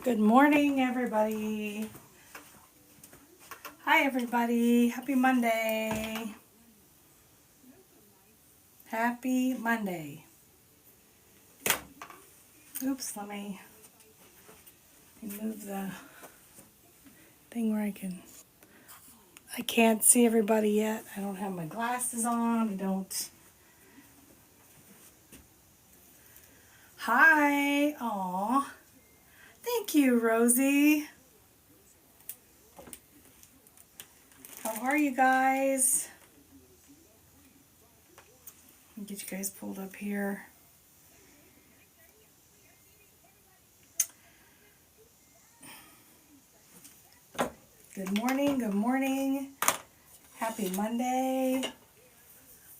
Good morning, everybody. Hi, everybody. Happy Monday. Happy Monday. Oops, let me move the thing where I can't see everybody yet. I don't have my glasses on. I don't. Hi. Aw. Thank you, Rosie. How are you guys? Let me get you guys pulled up here. Good morning. Good morning. Happy Monday.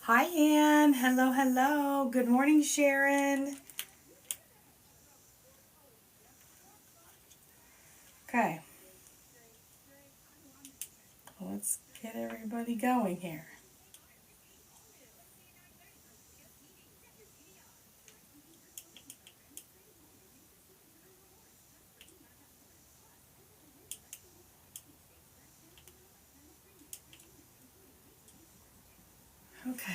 Hi, Ann. Hello, hello. Good morning, Sharon. Okay. Let's get everybody going here. Okay.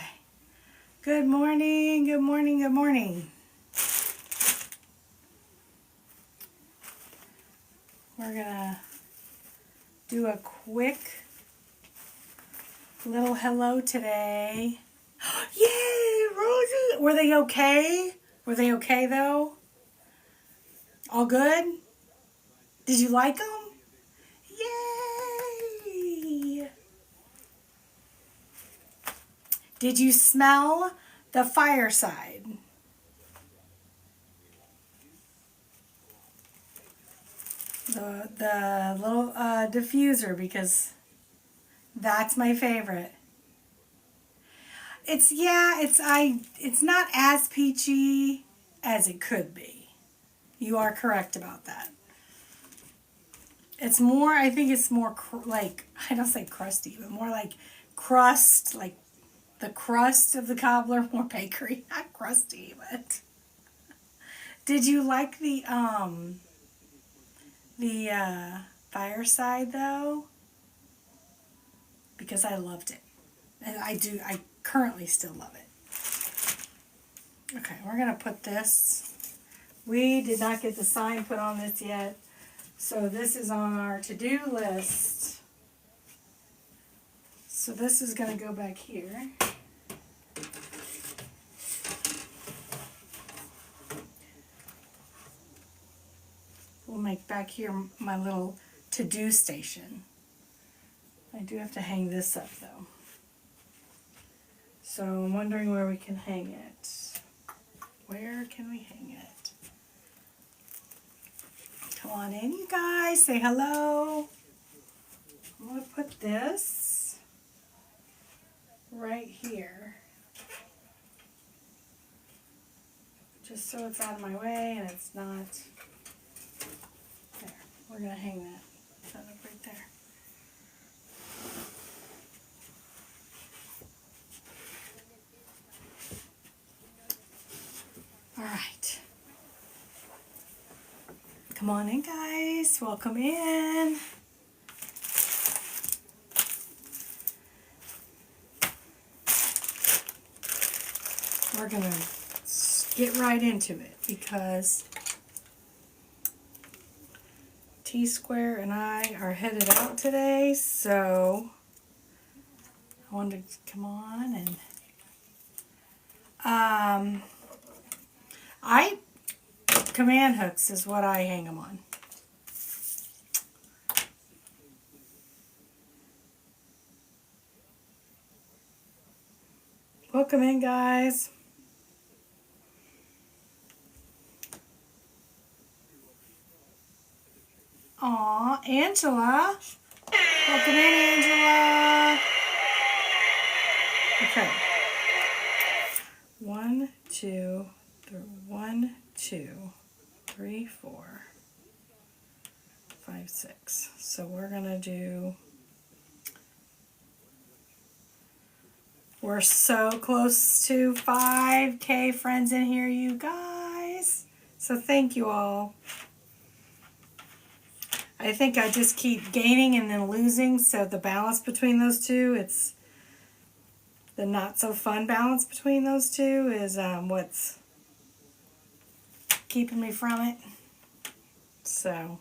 Good morning, good morning, good morning. We're gonna do a quick little hello today. Yay, Rosie! Were they okay? Were they okay though? All good? Did you like them? Yay! Did you smell the fireside? The little diffuser, because that's my favorite. It's not as peachy as it could be. You are correct about that. It's more, I think it's more like, I don't say crusty, but more like crust, like the crust of the cobbler, more bakery, not crusty, but. Did you like the fireside though? Because I loved it. And I currently still love it. Okay, we're gonna put this. We did not get the sign put on this yet. So this is on our to-do list. So this is gonna go back here. We'll make back here my little to-do station. I do have to hang this up though. So I'm wondering where we can hang it. Where can we hang it? Come on in, you guys. Say hello. I'm going to put this right here. Just so it's out of my way and it's not. There. We're going to hang that up right there. All right. Come on in, guys. Welcome in. We're going to get right into it because T-Square and I are headed out today, so I wanted to come on and command hooks is what I hang them on. Welcome in, guys. Aw, Angela. Welcome in, Angela. Okay. 1, 2, 3, 4, 5, 6. So we're gonna do. We're so close to 5K friends in here, you guys. So thank you all. I think I just keep gaining and then losing, so the balance between those two, it's the not so fun balance between those two is what's keeping me from it. So,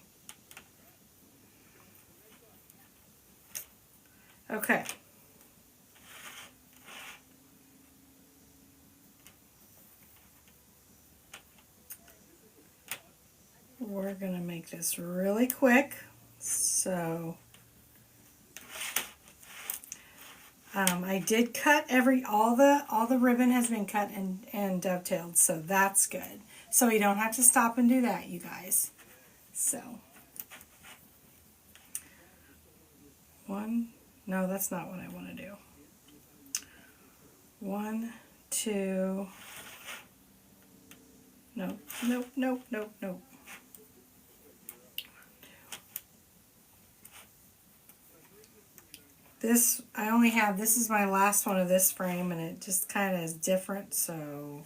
okay. We're going to make this really quick. So, I did cut all the ribbon has been cut and dovetailed, so that's good. So you don't have to stop and do that, you guys. So, no, that's not what I want to do. 1, 2, nope. This, this is my last one of this frame, and it just kind of is different, so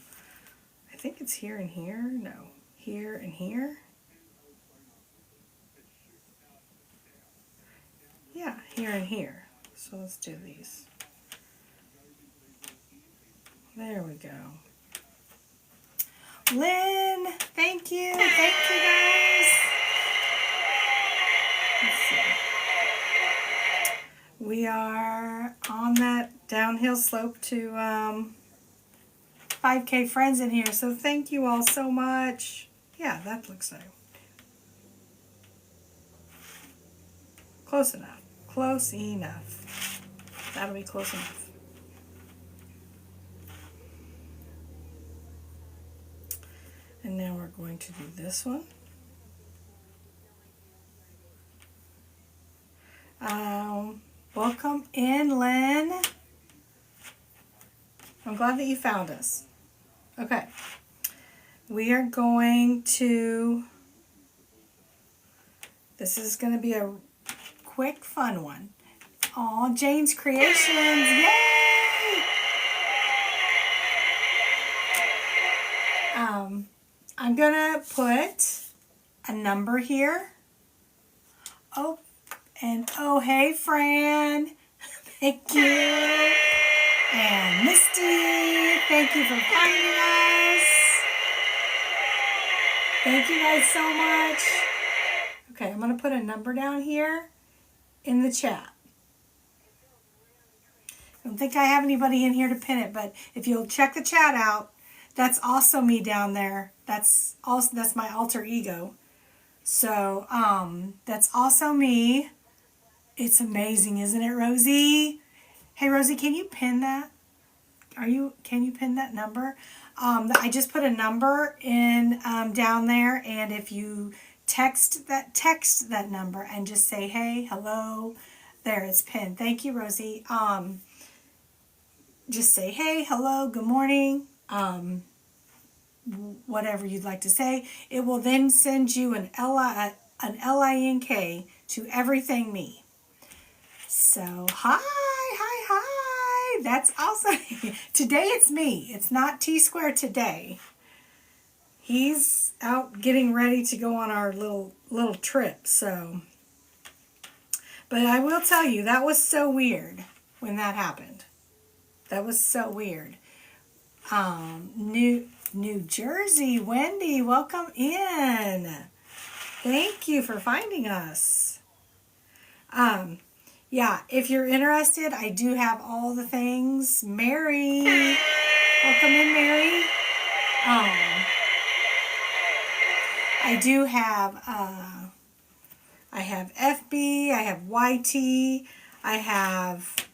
I think it's here and here. No, here and here. Yeah, here and here. So let's do these. There we go. Lynn, thank you. Thank you, guys. Let's see. We are on that downhill slope to 5K friends in here, so thank you all so much. Yeah, that looks like close enough. Close enough. That'll be close enough. And now we're going to do this one. Welcome in, Lynn. I'm glad that you found us. Okay. We are going to, this is going to be a quick, fun one. Aw, Jane's Creations. Yay! I'm going to put a number here. Oh, and oh, hey, Fran. Thank you. And Misty, thank you for finding us. Thank you guys so much. Okay, I'm going to put a number down here in the chat. I don't think I have anybody in here to pin it, but if you'll check the chat out, that's also me down there. That's my alter ego. So, that's also me. It's amazing, isn't it, Rosie? Hey, Rosie, can you pin that? Can you pin that number? I just put a number in down there, and if you text that number and just say, hey, hello, there, it's pinned. Thank you, Rosie. Just say, hey, hello, good morning, whatever you'd like to say. It will then send you an LINK to everything me. So, hi. That's awesome. Today it's me. It's not T-Square today. He's out getting ready to go on our little trip. So, but I will tell you, that was so weird when that happened. That was so weird. New Jersey, Wendy, welcome in. Thank you for finding us. Yeah, if you're interested, I do have all the things. Mary, welcome in, Mary. I do have, I have FB, I have YT, I have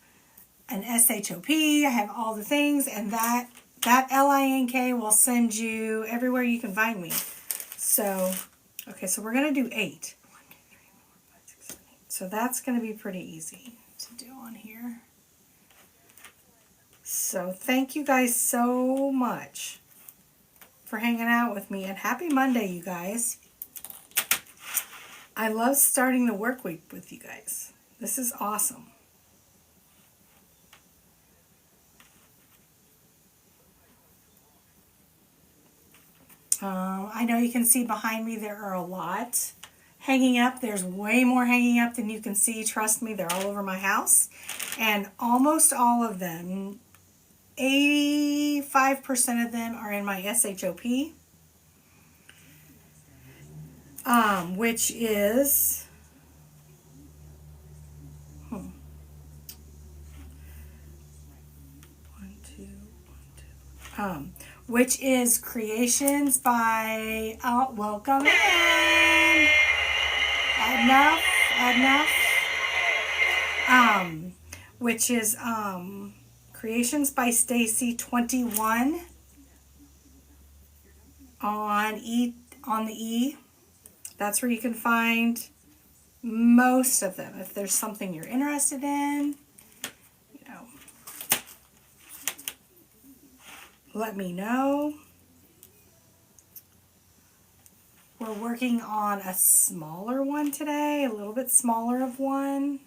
an SHOP, I have all the things, and that LINK will send you everywhere you can find me. So, okay, so we're going to do 8. So that's going to be pretty easy to do on here. So thank you guys so much for hanging out with me, and happy Monday, you guys. I love starting the work week with you guys. This is awesome. I know you can see behind me there are a lot hanging up. There's way more hanging up than you can see. Trust me, they're all over my house. And almost all of them, 85% of them are in my SHOP, which is, which is creations by, welcome in, enough, which is, Creations by Stacy 21 on the E. That's where you can find most of them. If there's something you're interested in, let me know. We're working on a smaller one today, a little bit smaller of one.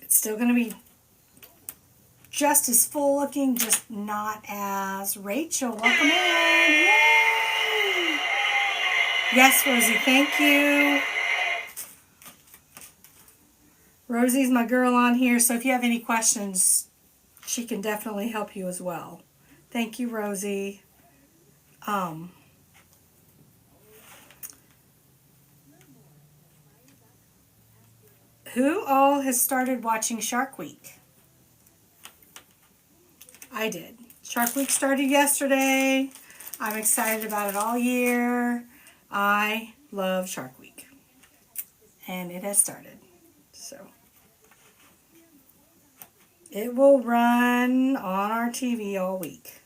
It's still going to be just as full looking, just not as Rachel. Welcome in. Yay! Yes, Rosie, thank you. Rosie's my girl on here, so if you have any questions, she can definitely help you as well. Thank you, Rosie. Who all has started watching Shark Week? I did. Shark Week started yesterday. I'm excited about it all year. I love Shark Week. And it has started. So it will run on our TV all week.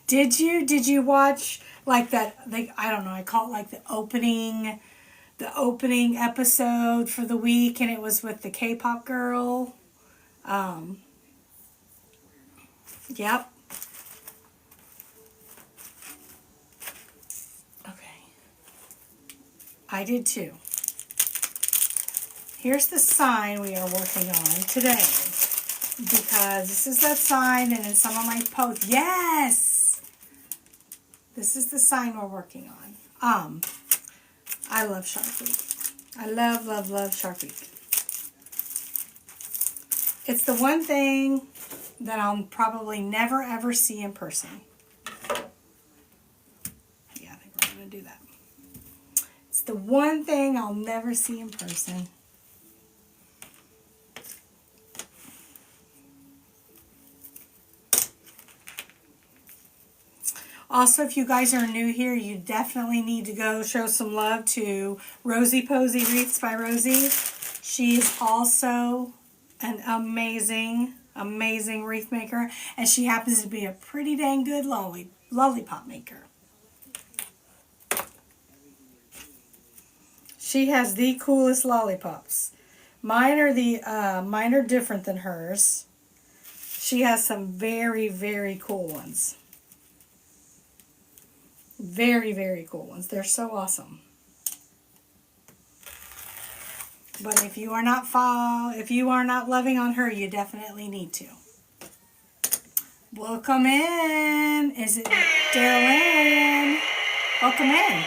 Did you watch like that? I don't know. I call it like the opening episode for the week, and it was with the K-pop girl. Yep. Okay. I did too. Here's the sign we are working on today, because this is that sign, and in some of my posts, yes, this is the sign we're working on. I love Shark Week. I love Shark Week. It's the one thing that I'll probably never ever see in person. Yeah, I think we're going to do that. It's the one thing I'll never see in person. Also, if you guys are new here, you definitely need to go show some love to Rosie Posey Wreaths by Rosie. She is also an amazing wreath maker, and she happens to be a pretty dang good lollipop maker. She has the coolest lollipops. Mine are different than hers. She has some very, very cool ones. Very, very cool ones. They're so awesome. But if you are not loving on her, you definitely need to. Welcome in. Is it Darylyn? Welcome in.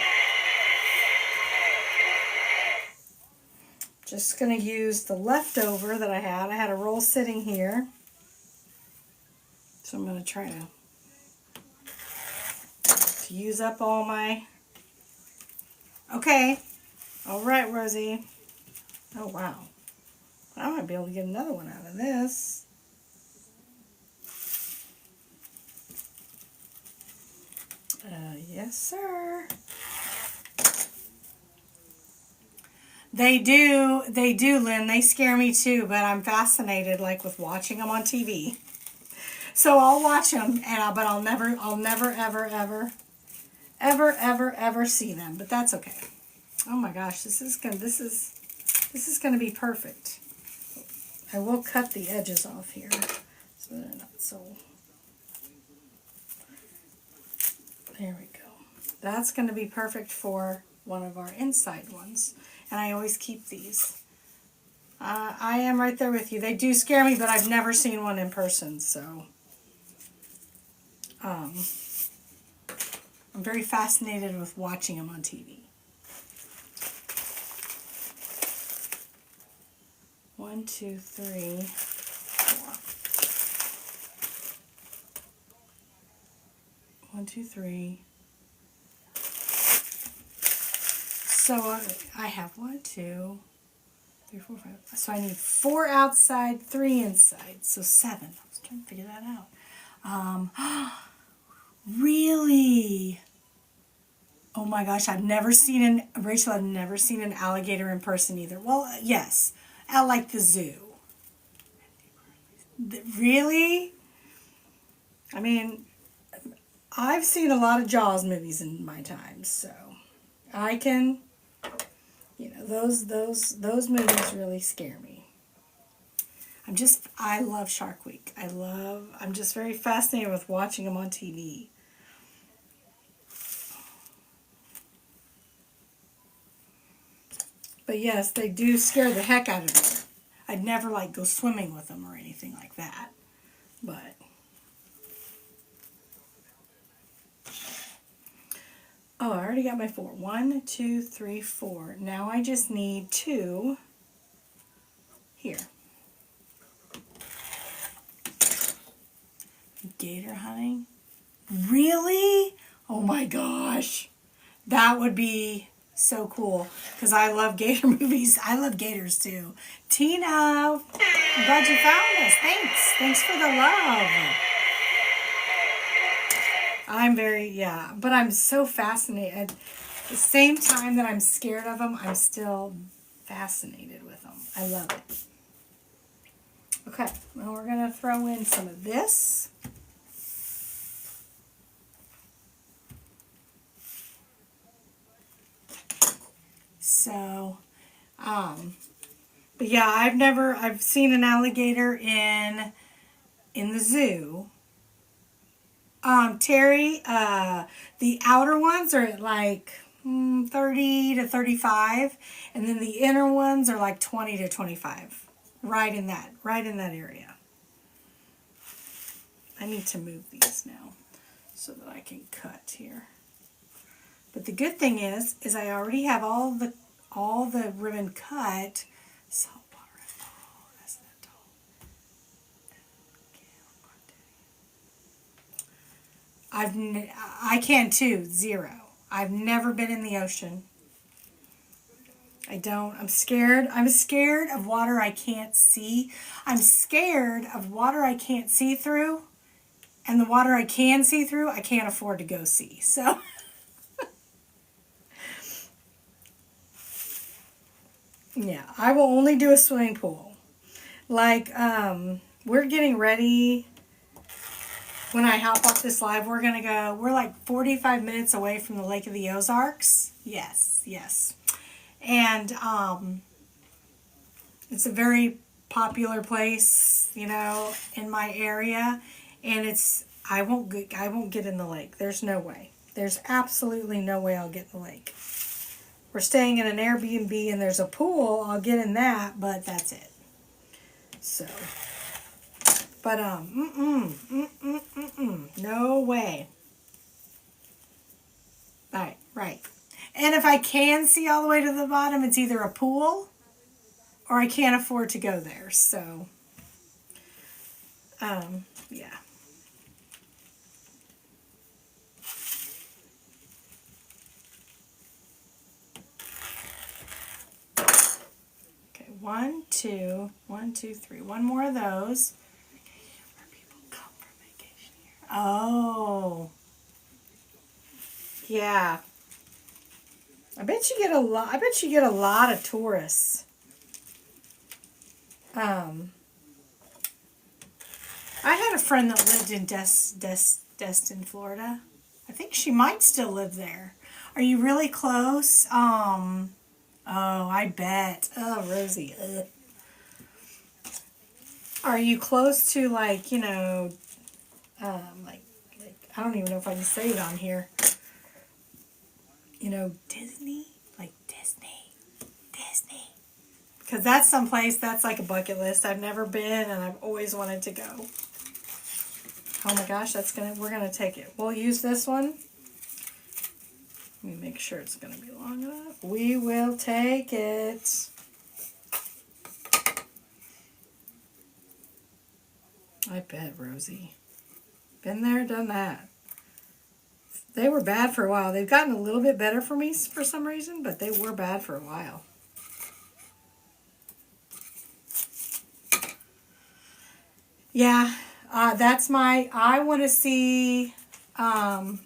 Just going to use the leftover that I had. I had a roll sitting here. So I'm going to try to use up all my... Okay. All right, Rosie. Oh, wow. I might be able to get another one out of this. Yes, sir. They do, Lynn. They scare me too, but I'm fascinated, like, with watching them on TV. So I'll watch them, but I'll never, ever see them. But that's okay. Oh my gosh, this is gonna be perfect. I will cut the edges off here, so they're not so. There we go. That's gonna be perfect for one of our inside ones, and I always keep these I am right there with you. They do scare me, but I've never seen one in person, so I'm very fascinated with watching them on TV. 1, 2, 3, 4. 1, 2, 3. So I have 1, 2, 3, 4, 5. So I need 4 outside, 3 inside. So 7. I was trying to figure that out. Really? Oh my gosh, I've never seen Rachel, I've never seen an alligator in person either. Well, yes, at like the zoo. Really? I mean, I've seen a lot of Jaws movies in my time, so I can, those movies really scare me. I love Shark Week. I'm just very fascinated with watching them on TV. But yes, they do scare the heck out of me. I'd never like go swimming with them or anything like that. But oh, I already got my 4. 1, 2, 3, 4. Now I just need 2 here. Gator hunting? Really? Oh my gosh. That would be so cool. Because I love gator movies. I love gators too. Tina, I'm glad you found us. Thanks. Thanks for the love. But I'm so fascinated. At the same time that I'm scared of them, I'm still fascinated with them. I love it. Okay, well, we're going to throw in some of this. So, but yeah, I've seen an alligator in the zoo. Terry, the outer ones are at like 30 to 35, and then the inner ones are like 20 to 25. Right in that area. I need to move these now so that I can cut here. But the good thing is I already have all the ribbon cut. Salt water. Oh, that's that tall. I can too. 0. I've never been in the ocean. I don't. I'm scared. I'm scared of water I can't see. I'm scared of water I can't see through. And the water I can see through, I can't afford to go see. So, yeah, I will only do a swimming pool. Like, we're getting ready. When I hop off this live, we're like 45 minutes away from the Lake of the Ozarks. Yes, yes. And it's a very popular place, in my area. And I won't get in the lake. There's no way. There's absolutely no way I'll get in the lake. We're staying in an Airbnb and there's a pool. I'll get in that, but that's it. So, but no way. Right. And if I can see all the way to the bottom, it's either a pool or I can't afford to go there. So, yeah. Okay, 1, 2, 1, 2, 3. One more of those. Where people come from vacation here. Oh. Yeah. I bet you get a lot of tourists. I had a friend that lived in Destin, Florida. I think she might still live there. Are you really close? Oh, I bet. Oh, Rosie. Ugh. Are you close to like I don't even know if I can say it on here. Disney? Like Disney. Because that's someplace that's like a bucket list. I've never been and I've always wanted to go. Oh my gosh, we're gonna take it. We'll use this one. Let me make sure it's gonna be long enough. We will take it. I bet, Rosie. Been there, done that. They were bad for a while. They've gotten a little bit better for me for some reason, but they were bad for a while. Yeah, that's I want to see, I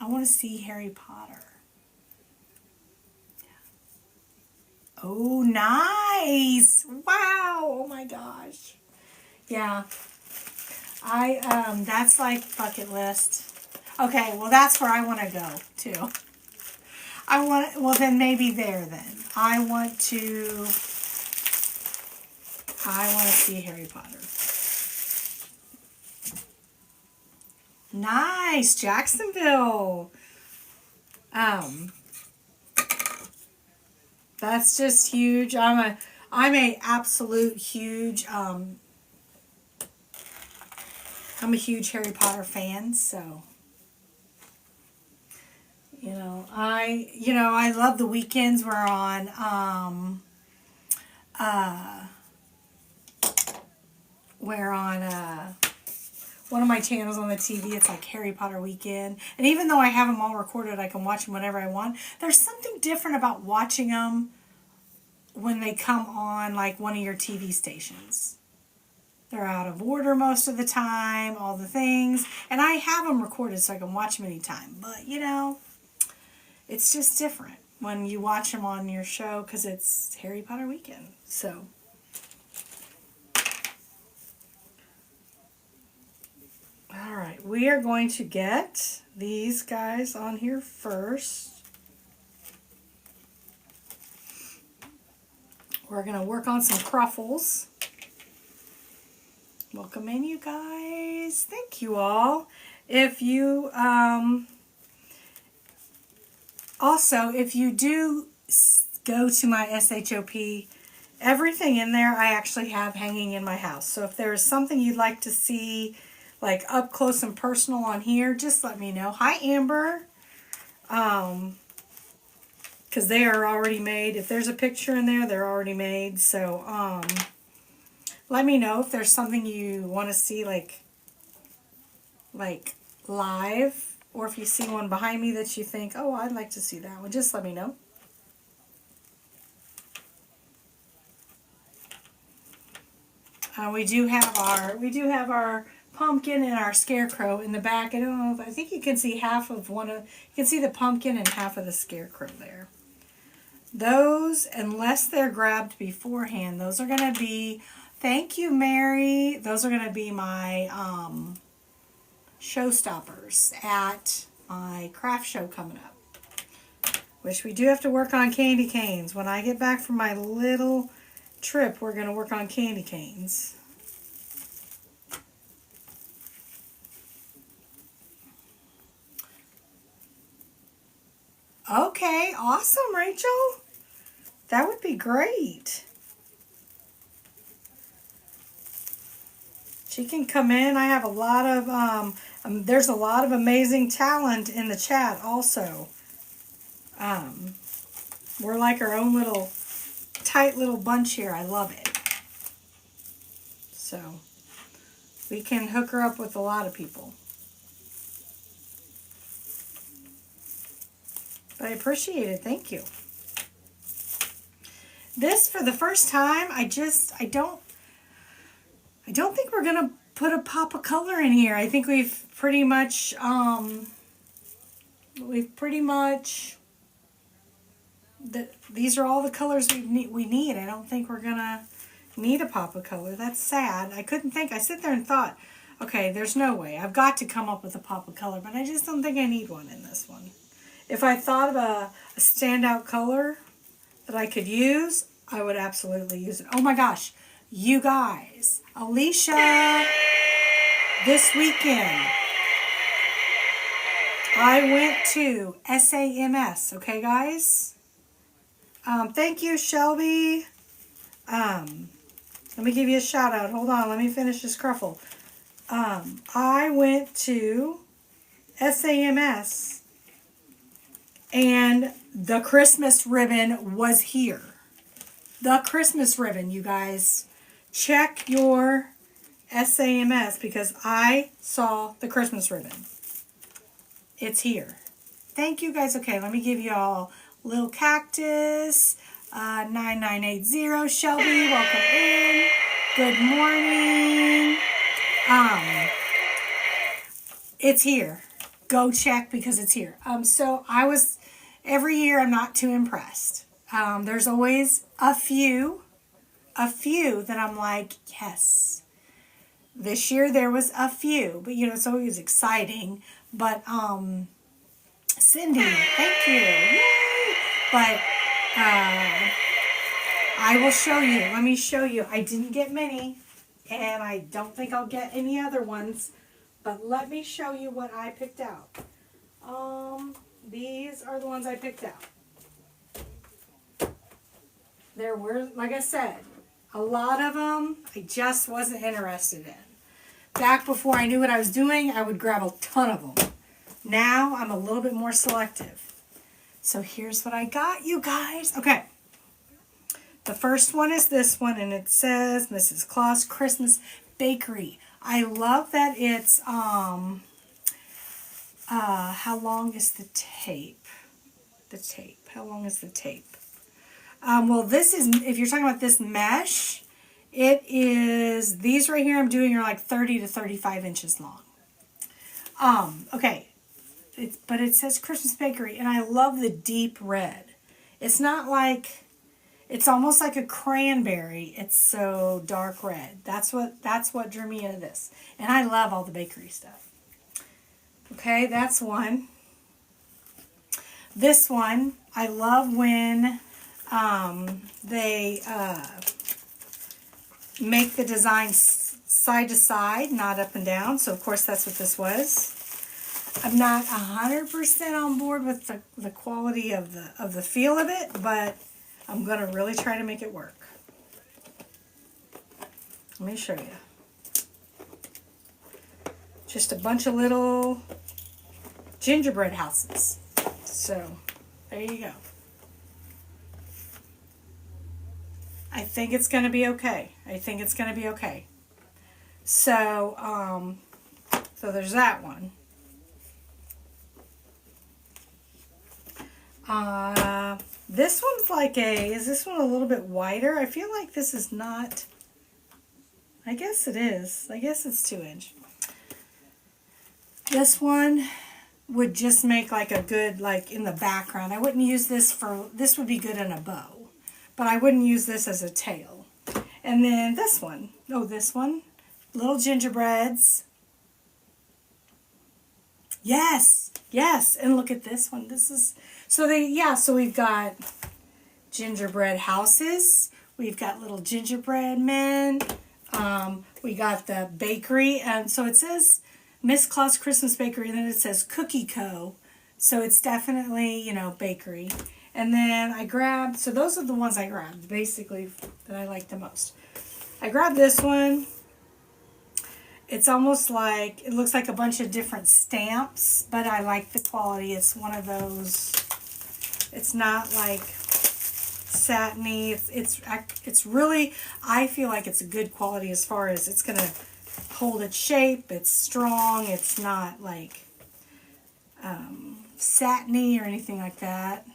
want to see Harry Potter. Oh, nice. Wow. Oh my gosh. Yeah. That's like bucket list. Okay, well that's where I want to go too. Well then maybe there then. I want to see Harry Potter. Nice, Jacksonville. That's just huge. I'm a absolute huge I'm a huge Harry Potter fan, so I love the weekends we're on one of my channels on the TV. It's like Harry Potter Weekend. And even though I have them all recorded, I can watch them whenever I want. There's something different about watching them when they come on like one of your TV stations. They're out of order most of the time, all the things. And I have them recorded so I can watch them anytime. But, it's just different when you watch them on your show because it's Harry Potter Weekend. So, all right, we are going to get these guys on here first. We're going to work on some cruffles. Welcome in, you guys. Thank you all. If you, also, if you do go to my SHOP, everything in there I actually have hanging in my house. So if there's something you'd like to see, like up close and personal on here, just let me know. Hi, Amber. Because they are already made. If there's a picture in there, they're already made. So, let me know if there's something you want to see like live, or if you see one behind me that you think, oh, I'd like to see that one. Just let me know. We do have our pumpkin and our scarecrow in the back. I don't know if I think you can see you can see the pumpkin and half of the scarecrow there. Those, unless they're grabbed beforehand, those are going to be, thank you, Mary. Those are going to be my showstoppers at my craft show coming up. Which we do have to work on candy canes. When I get back from my little trip, we're going to work on candy canes. Okay, awesome, Rachel. That would be great. She can come in. I have a lot of, there's a lot of amazing talent in the chat also. We're like our own little, tight little bunch here. I love it. So, we can hook her up with a lot of people. But I appreciate it. Thank you. This, for the first time, I don't think we're going to put a pop of color in here. I think we've pretty much, these are all the colors we need. I don't think we're going to need a pop of color. That's sad. I couldn't think. I sit there and thought, okay, there's no way. I've got to come up with a pop of color, but I just don't think I need one in this one. If I thought of a standout color that I could use, I would absolutely use it. Oh my gosh, you guys, Alicia, this weekend, I went to SAMS, okay guys? Thank you, Shelby. Let me give you a shout out. Hold on, let me finish this cruffle. I went to SAMS and the Christmas ribbon was here. The Christmas ribbon, you guys. Check your SAMS because I saw the Christmas ribbon. It's here. Thank you guys. Okay, let me give you all Little Cactus, 9980, Shelby, welcome in. Good morning. It's here. Go check because it's here. So every year I'm not too impressed. There's always a few that I'm like, yes. This year there was a few, but it's always exciting. But Cindy, thank you. Yay! But I will show you. Let me show you. I didn't get many, and I don't think I'll get any other ones. But let me show you what I picked out. These are the ones I picked out. There were, like I said, a lot of them I just wasn't interested in. Back before I knew what I was doing, I would grab a ton of them. Now I'm a little bit more selective. So here's what I got, you guys. Okay. The first one is this one, and it says Mrs. Claus Christmas Bakery. I love that it's, how long is the tape? How long is the tape? Well, this is, if you're talking about this mesh, it is, these right here I'm doing are like 30 to 35 inches long. Okay. But it says Christmas Bakery, and I love the deep red. It's not like, it's almost like a cranberry. It's so dark red. That's what drew me into this. And I love all the bakery stuff. Okay, that's one. This one, I love when they make the design side to side, not up and down. So, of course, that's what this was. I'm not 100% on board with the quality of the feel of it, but I'm going to really try to make it work. Let me show you. Just a bunch of little gingerbread houses. So, there you go. I think it's going to be okay. So, so there's that one. This one's like is this one a little bit wider? I feel like this is not, I guess it is. I guess it's 2-inch. This one would just make like a good, like in the background. I wouldn't use this this would be good in a bow, but I wouldn't use this as a tail. And then this one, this one, little gingerbreads. Yes, and look at this one. This is, so we've got gingerbread houses. We've got little gingerbread men. We got the bakery. And so it says Miss Claus Christmas Bakery, and then it says Cookie Co. So it's definitely, bakery. And then I grabbed, so those are the ones I grabbed, basically, that I like the most. I grabbed this one. It's almost like, it looks like a bunch of different stamps, but I like the quality. It's one of those, it's not like satiny. It's really, I feel like it's a good quality as far as it's going to hold its shape. It's strong. It's not like satiny or anything like that.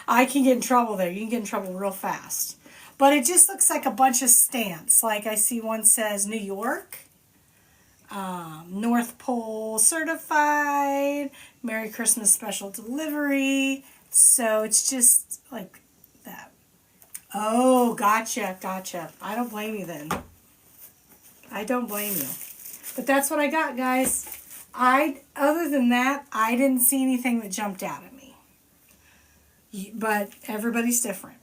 I can get in trouble there. You can get in trouble real fast. But it just looks like a bunch of stamps. Like I see one says New York, North Pole Certified, Merry Christmas Special Delivery. So it's just like that. Oh, gotcha. I don't blame you then. I don't blame you. But that's what I got, guys. Other than that, I didn't see anything that jumped out at me. But everybody's different.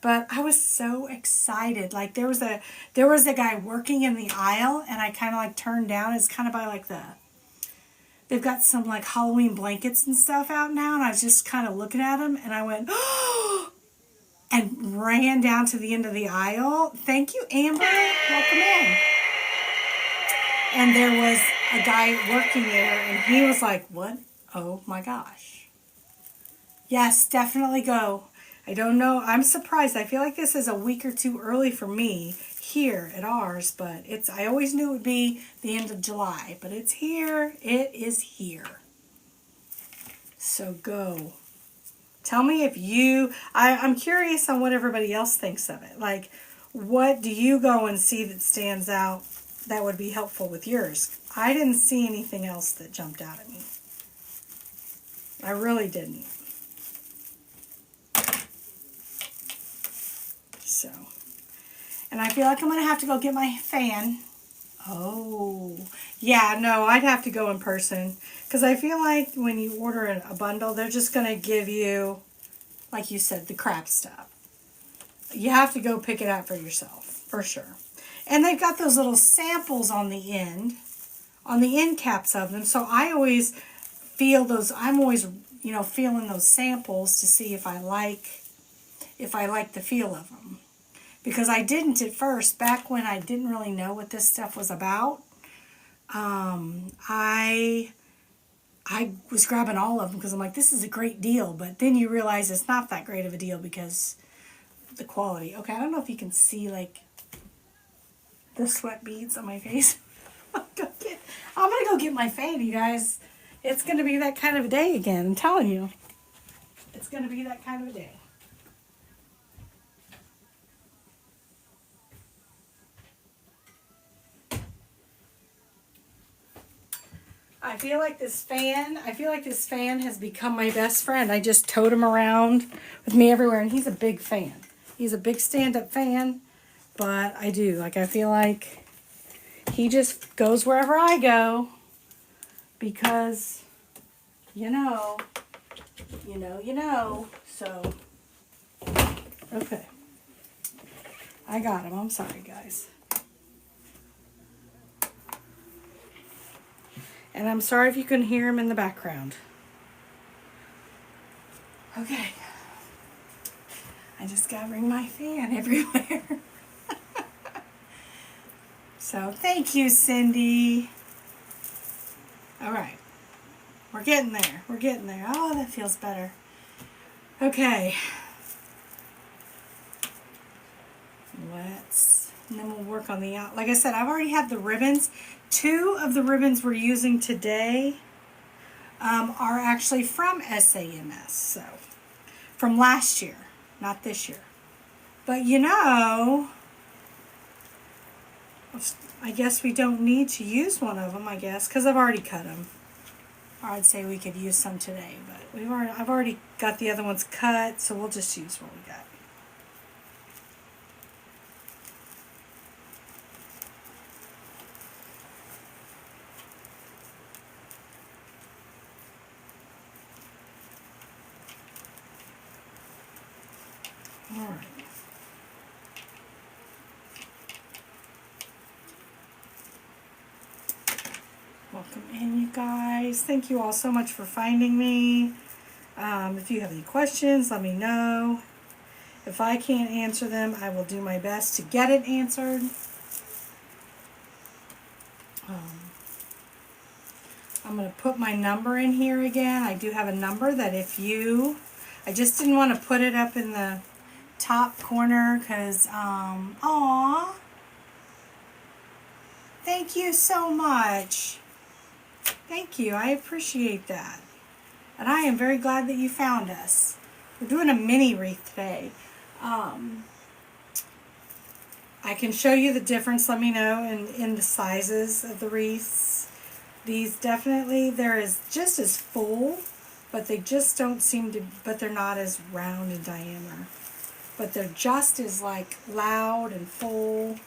But I was so excited. Like there was a guy working in the aisle, and I kind of like turned down. It's kind of by like they've got some like Halloween blankets and stuff out now, and I was just kind of looking at them, and I went, oh, and ran down to the end of the aisle. Thank you, Amber. Welcome in. And there was a guy working there, and he was like, what? Oh my gosh. Yes, definitely go. I don't know. I'm surprised. I feel like this is a week or two early for me here at ours, but I always knew it would be the end of July, but it's here. It is here. So go. Tell me if I'm curious on what everybody else thinks of it. Like, what do you go and see that stands out that would be helpful with yours? I didn't see anything else that jumped out at me. I really didn't. So, and I feel like I'm going to have to go get my fan. Oh, yeah, no, I'd have to go in person. Because I feel like when you order a bundle, they're just going to give you, like you said, the crap stuff. You have to go pick it out for yourself, for sure. And they've got those little samples on the end caps of them. So I always feel those, I'm always, feeling those samples to see if I like the feel of them. Because I didn't at first, back when I didn't really know what this stuff was about. I was grabbing all of them because I'm like, this is a great deal. But then you realize it's not that great of a deal because the quality. Okay, I don't know if you can see like the sweat beads on my face. I'm gonna go get my fan, you guys. It's gonna be that kind of a day again. I'm telling you, it's gonna be that kind of a day. I feel like this fan has become my best friend. I just tote him around with me everywhere, and he's a big fan. He's a big stand-up fan, but I feel like he just goes wherever I go because, so, okay. I got him. I'm sorry, guys. And I'm sorry if you can hear him in the background. Okay. I just gotta bring my fan everywhere. So, thank you, Cindy. All right. We're getting there. We're getting there. Oh, that feels better. Okay. And then we'll work on the out. Like I said, I've already had the ribbons. 2 of the ribbons we're using today are actually from SAMS. So, from last year, not this year. But I guess we don't need to use one of them, I guess, because I've already cut them. Or I'd say we could use some today, but I've already got the other ones cut, so we'll just use what we got. All right. Welcome in, you guys. Thank you all so much for finding me. If you have any questions, let me know. If I can't answer them, I will do my best to get it answered. I'm going to put my number in here again. I do have a number that I just didn't want to put it up in the top corner because, aw, thank you so much. Thank you. I appreciate that. And I am very glad that you found us. We're doing a mini wreath today. I can show you the difference, let me know, in the sizes of the wreaths. These definitely, they're just as full, but they just don't seem to, but they're not as round in diameter. But they're just as like loud and full.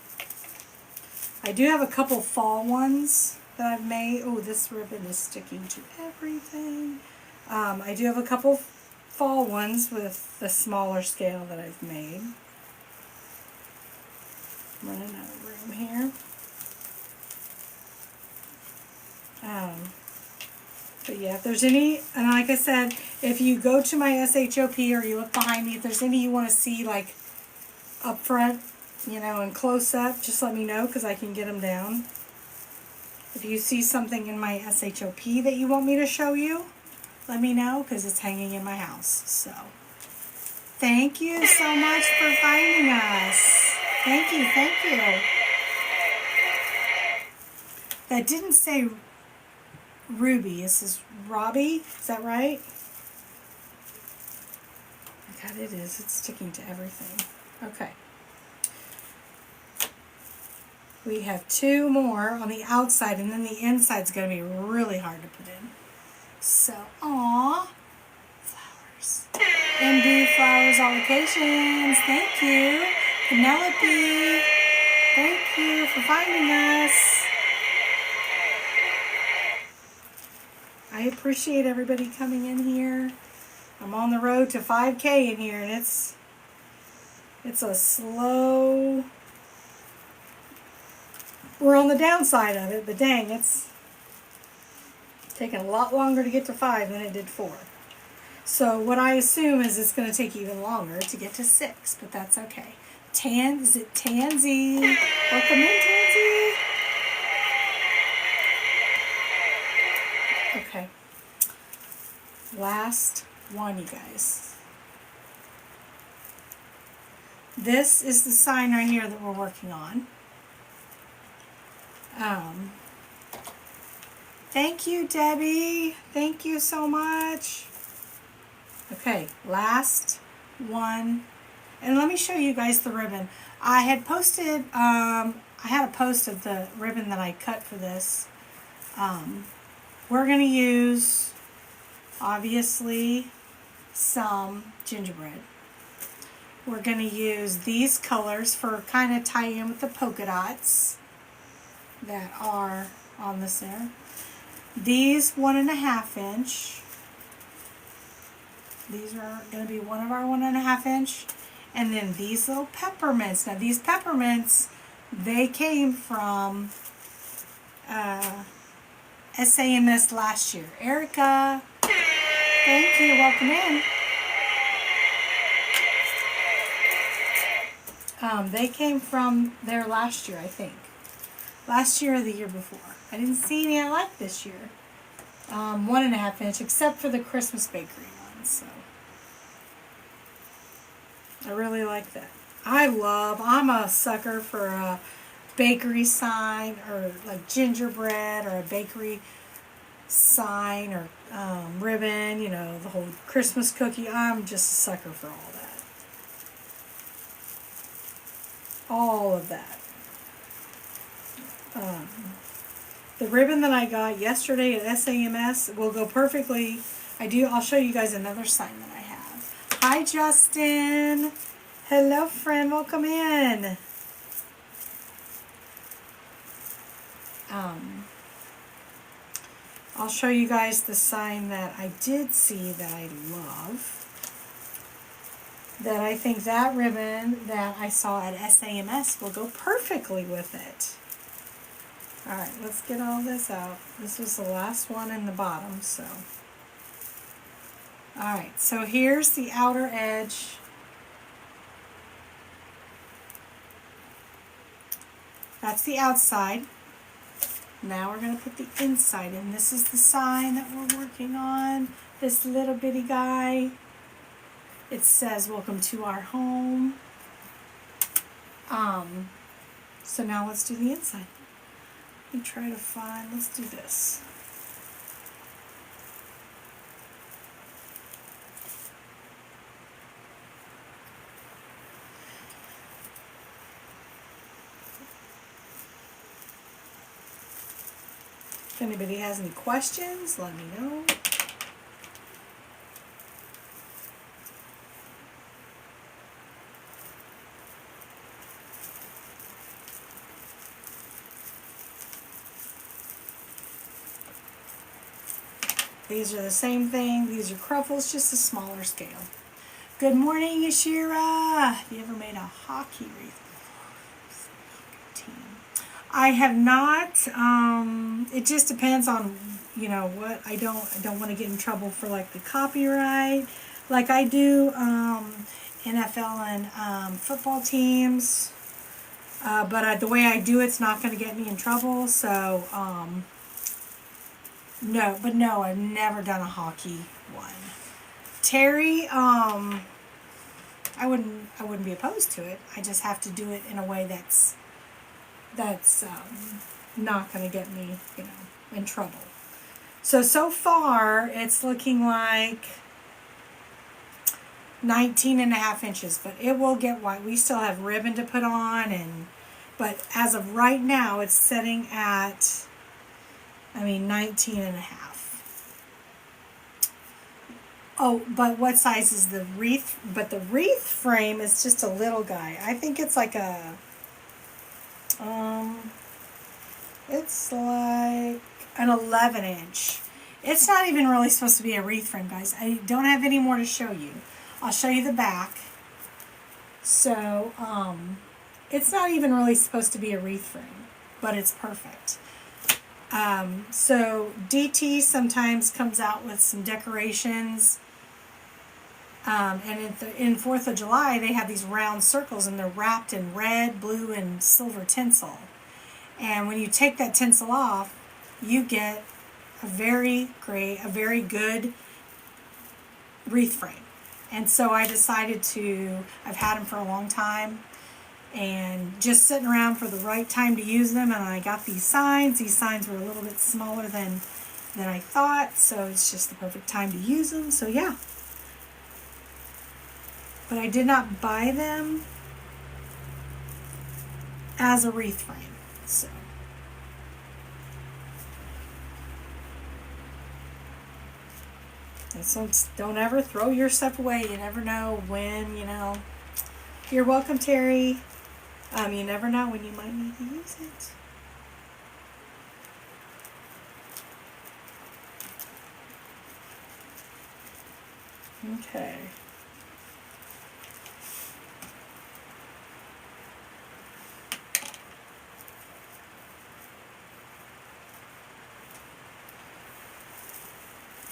I do have a couple fall ones that I've made. Oh, this ribbon is sticking to everything. I do have a couple fall ones with the smaller scale that I've made. I'm running out of room here. But yeah, if there's any, and like I said, if you go to my SHOP or you look behind me, if there's any you want to see like up front, you know, and close up, just let me know because I can get them down. If you see something in my SHOP that you want me to show you, let me know because it's hanging in my house. So, thank you so much for finding us. Thank you, thank you. That didn't say Ruby. This is Robbie. Is that right? God, it is. It's sticking to everything. Okay. We have 2 more on the outside, and then the inside's going to be really hard to put in. So, aw, flowers. MD Flowers All Occasions. Thank you. Penelope. Thank you for finding us. I appreciate everybody coming in here. I'm on the road to 5K in here, and it's a slow. We're on the downside of it, but dang, it's taking a lot longer to get to 5 than it did 4. So what I assume is it's going to take even longer to get to 6, but that's okay. Is it Tansy? Welcome in, Tansy. Okay. Last one, you guys. This is the sign right here that we're working on. Thank you, Debbie. Thank you so much. Okay, last one. And let me show you guys the ribbon. I had posted, I had a post of the ribbon that I cut for this. We're going to use, obviously, some gingerbread. We're going to use these colors for kind of tie in with the polka dots that are on this there. These 1.5 inch. These are going to be one of our 1.5 inch. And then these little peppermints. Now these peppermints, they came from SAMS last year. Erica, thank you. Welcome in. They came from there last year, I think. Last year or the year before. I didn't see any I like this year. 1.5 inch, except for the Christmas bakery ones. So I really like that. I'm a sucker for a bakery sign or like gingerbread or a bakery sign or ribbon, you know, the whole Christmas cookie. I'm just a sucker for all that. All of that. The ribbon that I got yesterday at SAMS will go perfectly. I'll show you guys another sign that I have. Hi, Justin. Hello, friend. Welcome in. I'll show you guys the sign that I did see that I love. That I think that ribbon that I saw at SAMS will go perfectly with it. Alright, let's get all this out. This was the last one in the bottom, so. Alright, so here's the outer edge. That's the outside. Now we're going to put the inside in. This is the sign that we're working on. This little bitty guy. It says, "Welcome to our home." So now let's do the inside. Let me try to find, let's do this. If anybody has any questions, let me know. These are the same thing. These are Cruffles, just a smaller scale. Good morning, Yashira. Have you ever made a hockey wreath? I have not. It just depends on you know what, I don't want to get in trouble for like the copyright, like I do NFL and football teams. But the way I do it's not going to get me in trouble. So no, I've never done a hockey one. Terry, I wouldn't be opposed to it. I just have to do it in a way that's not going to get me, you know, in trouble. So far it's looking like 19.5 inches, but it will get white. We still have ribbon to put on, but as of right now it's setting at, 19.5. Oh, but what size is the wreath? But the wreath frame is just a little guy. I think it's like a, it's like an 11 inch. It's not even really supposed to be a wreath frame, guys. I don't have any more to show you. I'll show you the back. So, it's not even really supposed to be a wreath frame, but it's perfect. So DT sometimes comes out with some decorations. And in 4th of July, they have these round circles, and they're wrapped in red, blue, and silver tinsel. And when you take that tinsel off, you get a very good wreath frame. And so I decided I've had them for a long time, and just sitting around for the right time to use them. And I got these signs. These signs were a little bit smaller than I thought, so it's just the perfect time to use them. So yeah. But I did not buy them as a wreath frame. So don't ever throw your stuff away. You never know when, you know. You're welcome, Terry. You never know when you might need to use it. Okay.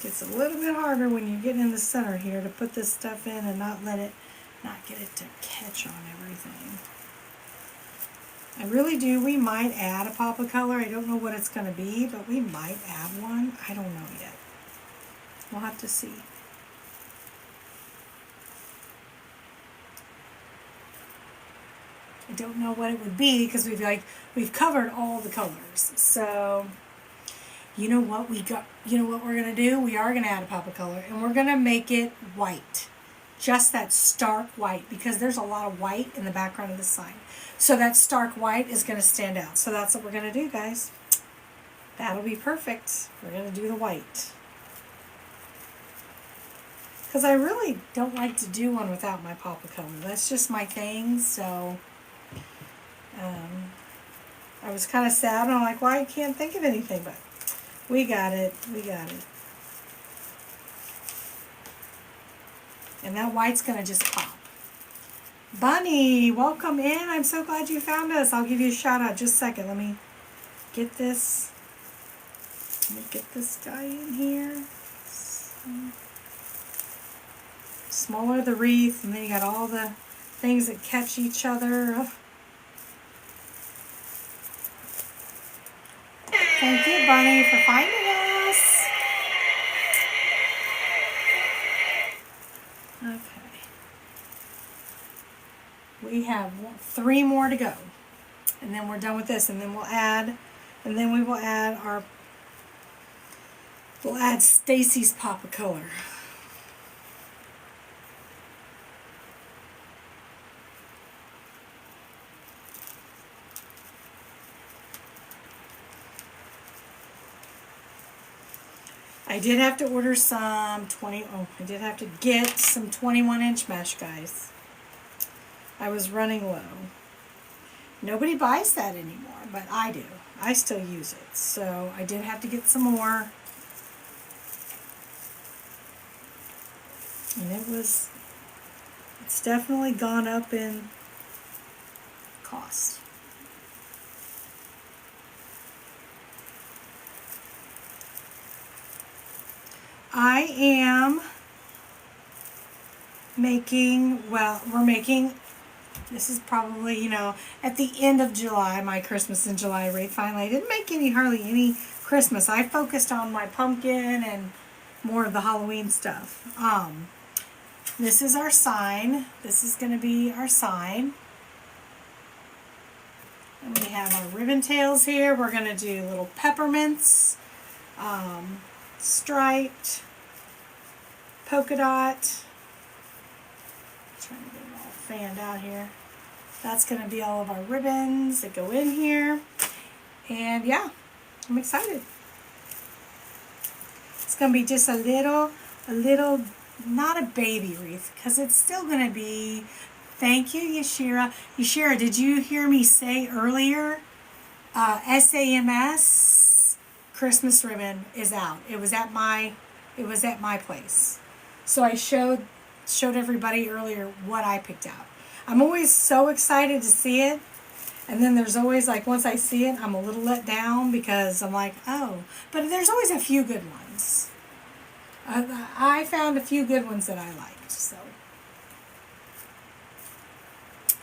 It's a little bit harder when you get in the center here to put this stuff in and not get it to catch on everything. I really do. We might add a pop of color. I don't know what it's going to be, but we might add one. I don't know yet. We'll have to see. I don't know what it would be because we've covered all the colors. So you know what we're going to do? We are going to add a pop of color, and we're going to make it white. Just that stark white, because there's a lot of white in the background of the sign. So that stark white is going to stand out. So that's what we're going to do, guys. That'll be perfect. We're going to do the white. Because I really don't like to do one without my pop of color. That's just my thing, so I was kind of sad, and I'm like, well, I can't think of anything, but we got it. And that white's going to just pop. Bunny, welcome in. I'm so glad you found us. I'll give you a shout out. Just a second. Let me get this. Let me get this guy in here. Smaller the wreath, and then you got all the things that catch each other. Thank you, Bunny, for finding us. Okay. We have 3 more to go. And then we're done with this. And then we will add Stacy's pop of color. I did have to order some I did have to get some 21-inch mesh, guys. I was running low. Nobody buys that anymore, but I do. I still use it. So I did have to get some more. And it's definitely gone up in cost. I am making, well, we're making, this is probably, you know, at the end of July, my Christmas in July wreath. Finally, I didn't make hardly any Christmas. I focused on my pumpkin and more of the Halloween stuff. This is our sign. This is going to be our sign. And we have our ribbon tails here. We're going to do little peppermints, striped, polka dot. Trying to get it all fanned out here. That's going to be all of our ribbons that go in here. And yeah, I'm excited. It's going to be just a little, not a baby wreath, because it's still going to be, thank you, Yashira. Yashira, did you hear me say earlier, SAMS Christmas ribbon is out. It was at my place. So I showed everybody earlier what I picked out. I'm always so excited to see it. And then there's always, like, once I see it, I'm a little let down because I'm like, oh. But there's always a few good ones. I found a few good ones that I liked, so.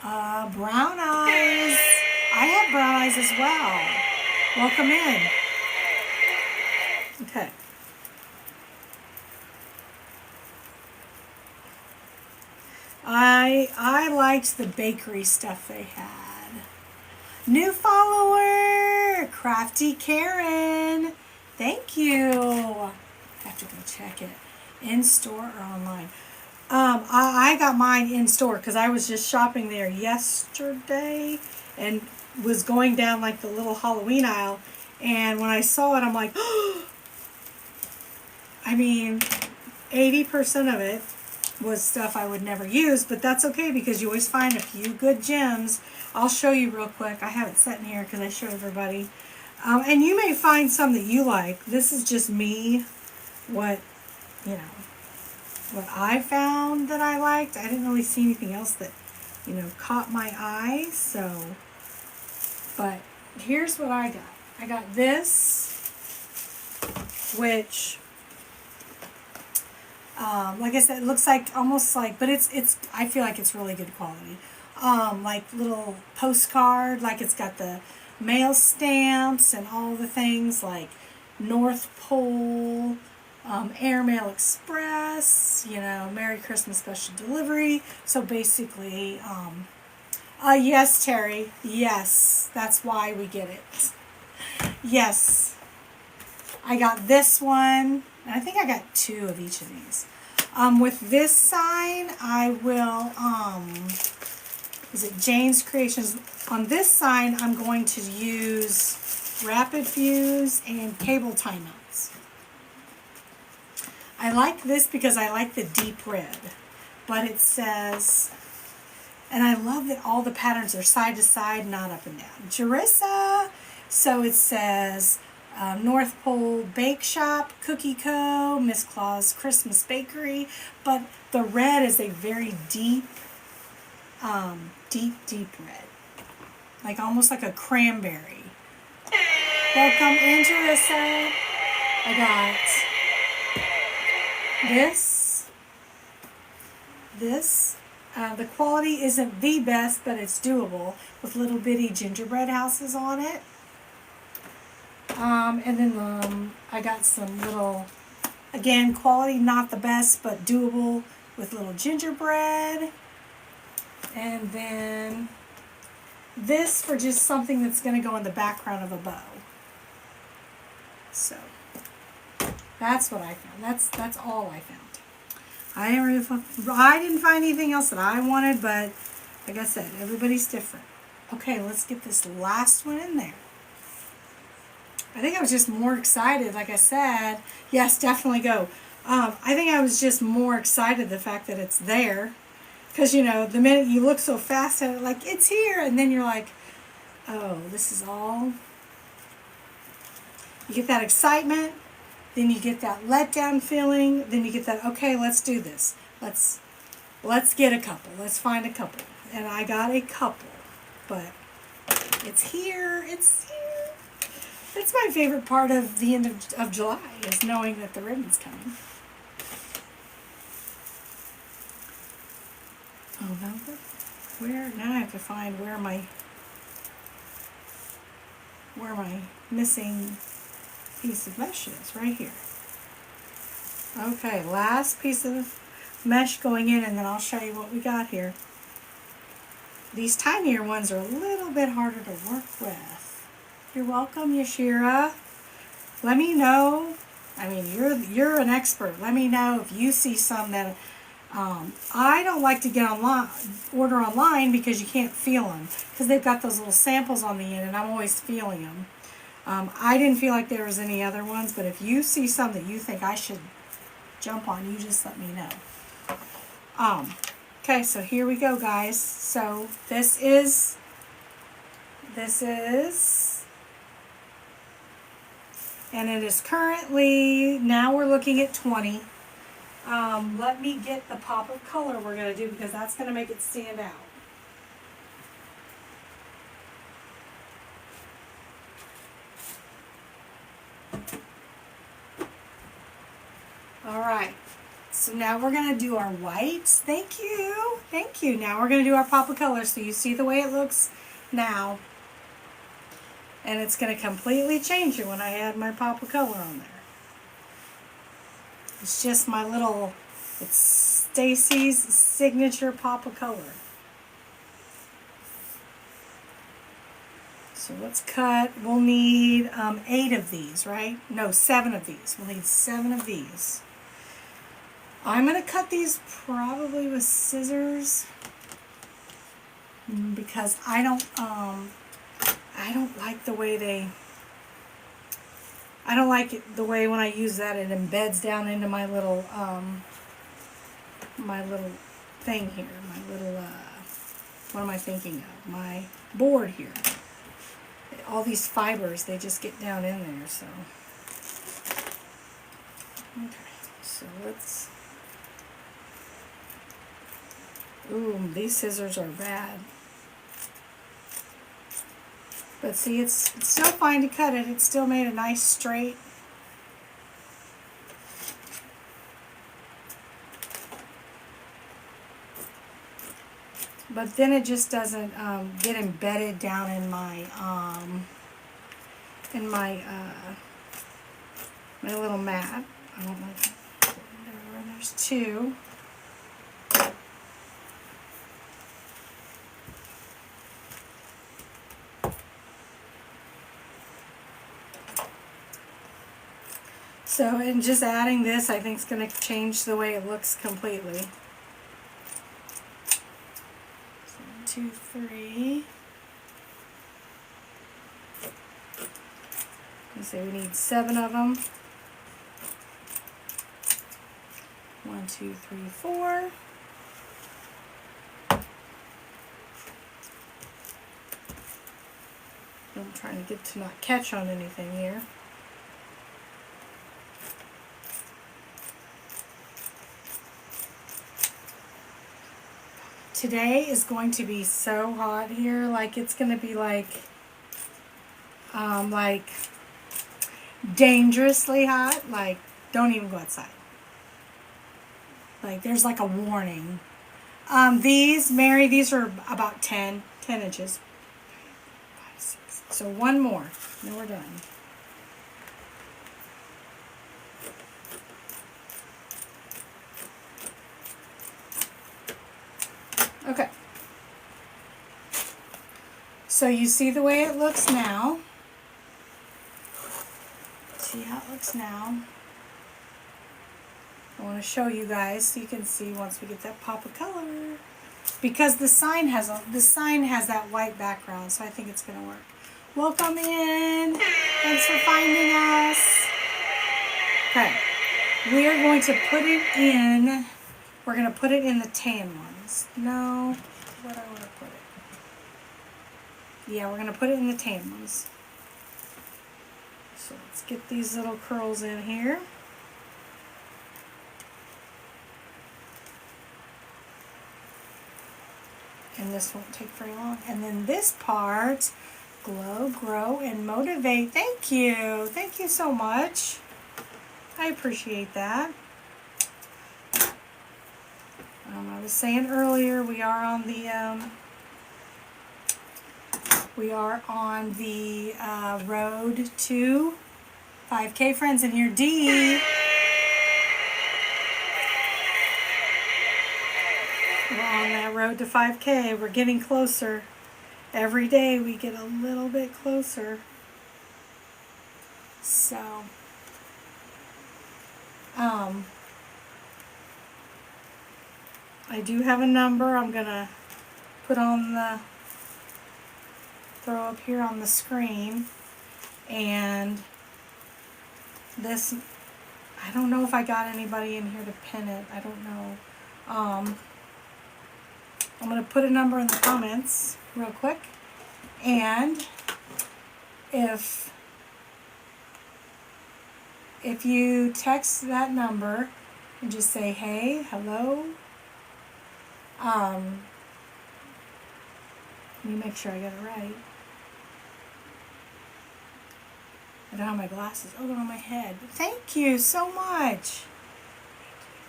Brown eyes. I have brown eyes as well. Welcome in. Okay. I liked the bakery stuff they had. New follower, Crafty Karen. Thank you. I have to go check it. In store or online? I got mine in store because I was just shopping there yesterday and was going down like the little Halloween aisle. And when I saw it, I'm like, oh! I mean, 80% of it was stuff I would never use, but that's okay because you always find a few good gems. I'll show you real quick. I have it set in here because I showed everybody. And you may find some that you like. This is just me, what I found that I liked. I didn't really see anything else that, caught my eye, so. But here's what I got. I got this, which, like I said, it looks like almost like, but it's. I feel like it's really good quality. Like little postcard, like it's got the mail stamps and all the things like North Pole, Airmail Express, Merry Christmas Special Delivery. So basically, yes, Terry, yes, that's why we get it. Yes, I got this one. I think I got 2 of each of these. With this sign, I will, is it Jane's Creations? On this sign, I'm going to use Rapid Fuse and cable timeouts. I like this because I like the deep red, but it says, and I love that all the patterns are side to side, not up and down. Jerissa, so it says, North Pole Bake Shop, Cookie Co., Miss Claus Christmas Bakery, but the red is a very deep, deep red, like almost like a cranberry. Welcome in, Jerissa. I got this. The quality isn't the best, but it's doable with little bitty gingerbread houses on it. And then I got some little, again, quality not the best, but doable with little gingerbread. And then this for just something that's going to go in the background of a bow. So that's what I found. That's all I found. I didn't find anything else that I wanted, but like I said, everybody's different. Okay, let's get this last one in there. I think I was just more excited, like I said. Yes, definitely go. I think I was just more excited the fact that it's there. Because, the minute you look so fast at it, like, it's here. And then you're like, oh, this is all. You get that excitement. Then you get that letdown feeling. Then you get that, okay, let's do this. Let's get a couple. Let's find a couple. And I got a couple. But it's here. It's here. That's my favorite part of the end of July, is knowing that the ribbon's coming. Oh, no, where, now I have to find where my missing piece of mesh is, right here. Okay, last piece of mesh going in, and then I'll show you what we got here. These tinier ones are a little bit harder to work with. You're welcome, Yashira. Let me know. I mean, you're an expert. Let me know if you see some that I don't like to get order online because you can't feel them, because they've got those little samples on the end, and I'm always feeling them. I didn't feel like there was any other ones, but if you see some that you think I should jump on, you just let me know. Okay, so here we go, guys. So this is, and it is currently, now we're looking at 20. Let me get the pop of color we're going to do, because that's going to make it stand out. All right, so now we're going to do our whites. Thank you. Thank you. Now we're going to do our pop of color, so you see the way it looks now. And it's going to completely change it when I add my pop of color on there. It's just my little, it's Stacy's signature pop of color. So let's cut, we'll need 8 of these, right? No, 7 of these. We'll need 7 of these. I'm going to cut these probably with scissors, because I don't like the way I don't like it the way when I use that it embeds down into my little thing here, my little what am I thinking of? My board here. All these fibers, they just get down in there, so. Okay, so let's, ooh, these scissors are bad. But see, it's still fine to cut it. It still made a nice straight. But then it just doesn't get embedded down in my my little mat. I don't like it. There's 2. So, and just adding this, I think, is going to change the way it looks completely. So 1, 2, 3. Let's say we need 7 of them. 1, 2, 3, 4. I'm trying to get to not catch on anything here. Today is going to be so hot here, like it's going to be like dangerously hot, like don't even go outside. Like there's like a warning. These, Mary, these are about 10 inches. 5, 6. So one more, then we're done. Okay. So you see the way it looks now. See how it looks now. I want to show you guys so you can see once we get that pop of color. Because the sign has that white background, so I think it's going to work. Welcome in. Thanks for finding us. Okay. We are going to put it in. We're going to put it in the tan ones. No, what I want to put it. Yeah, we're going to put it in the tan ones. So let's get these little curls in here. And this won't take very long. And then this part, glow, grow, and motivate. Thank you. Thank you so much. I appreciate that. My was saying earlier, we are on the road to 5K, friends, and here D. We're on that road to 5K. We're getting closer. Every day we get a little bit closer. So, I do have a number I'm gonna put on throw up here on the screen, and this, I don't know if I got anybody in here to pin it. I don't know. I'm gonna put a number in the comments real quick, and if you text that number and just say, hey, hello, let me make sure I get it right. I don't have my glasses. Oh, they're on my head. Thank you so much.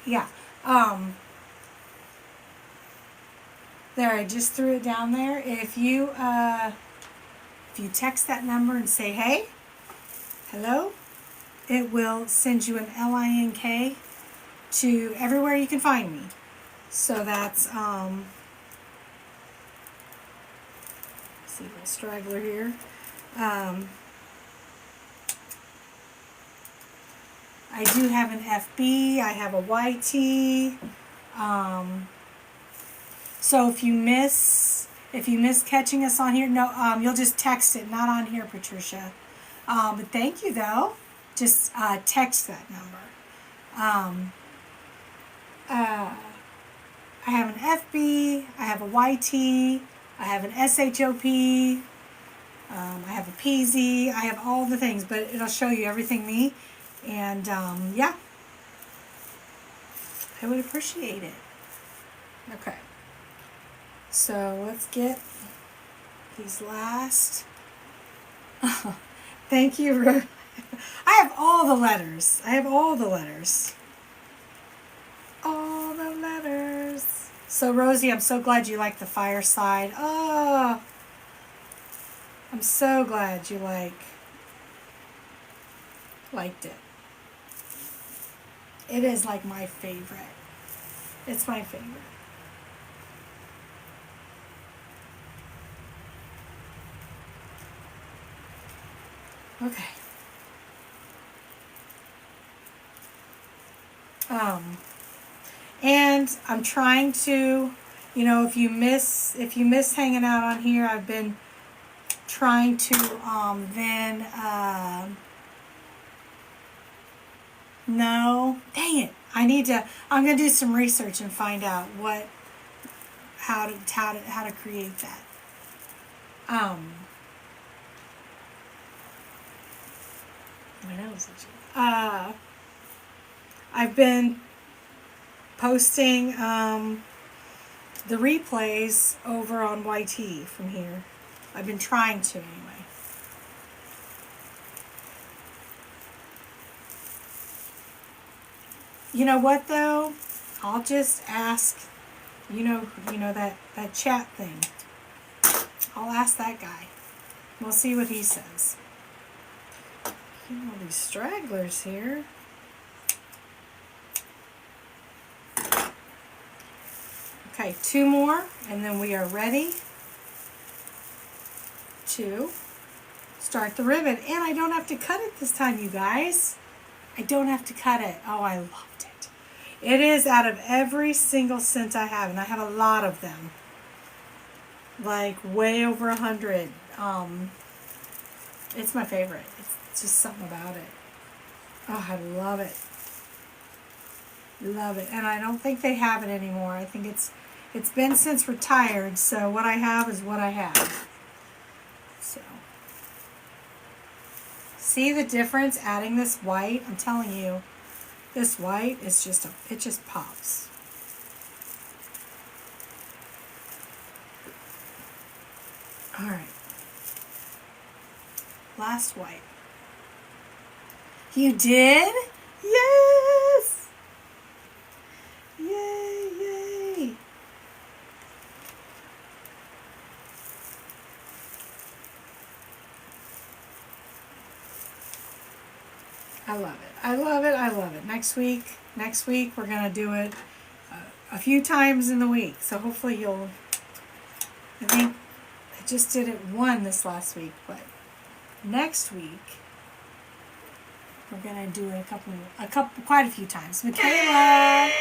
Yeah. There, I just threw it down there. If you text that number and say, hey, hello, it will send you an link to everywhere you can find me. So that's, see a little straggler here. I do have an FB, I have a YT. So if you miss catching us on here, no, you'll just text it, not on here, Patricia. But thank you though. Just text that number. I have an FB, I have a YT, I have an SHOP, I have a PZ, I have all the things, but it'll show you everything me. And yeah, I would appreciate it. Okay, so let's get these last. Thank you, Ruth. I have all the letters. All the letters. So Rosie, I'm so glad you like the fireside. Oh, I'm so glad you liked it. It is like my favorite. It's my favorite. Okay. And I'm trying to, if you miss hanging out on here, I've been trying to no, dang it. I'm going to do some research and find out how to create that. My nose is I've been posting the replays over on YT from here. I've been trying to anyway. You know what though? I'll just ask, that chat thing. I'll ask that guy. We'll see what he says. All these stragglers here. Okay, 2 more, and then we are ready to start the ribbon. And I don't have to cut it this time, you guys. I don't have to cut it. Oh, I loved it. It is out of every single scent I have, and I have a lot of them. Like way over 100. It's my favorite. It's just something about it. Oh, I love it. Love it. And I don't think they have it anymore. I think it's been since retired, so what I have is what I have. So, see the difference adding this white? I'm telling you, this white is it just pops. All right. Last white. You did? Yes! Yay, yay! I love it. I love it. I love it. Next week we're gonna do it a few times in the week. So hopefully you'll. I think I just did it one this last week, but next week we're gonna do it quite a few times. Michaela.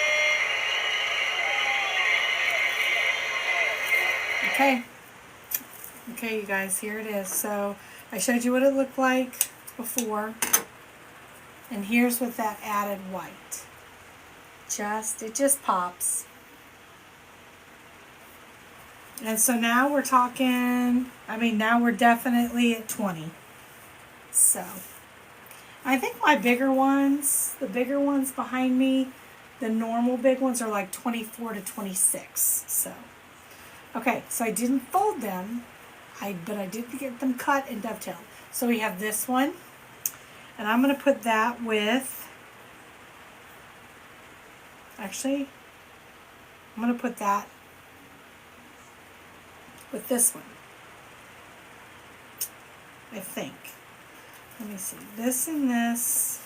Okay, you guys, here it is. So I showed you what it looked like before, and here's with that added white. It just pops. And so now we're talking, now we're definitely at 20. So I think my bigger ones, the bigger ones behind me, the normal big ones are like 24 to 26. So, okay, so I didn't fold them, but I did get them cut and dovetailed. So we have this one, and I'm going to put that with, actually, I'm going to put that with this one, I think. Let me see, this and this,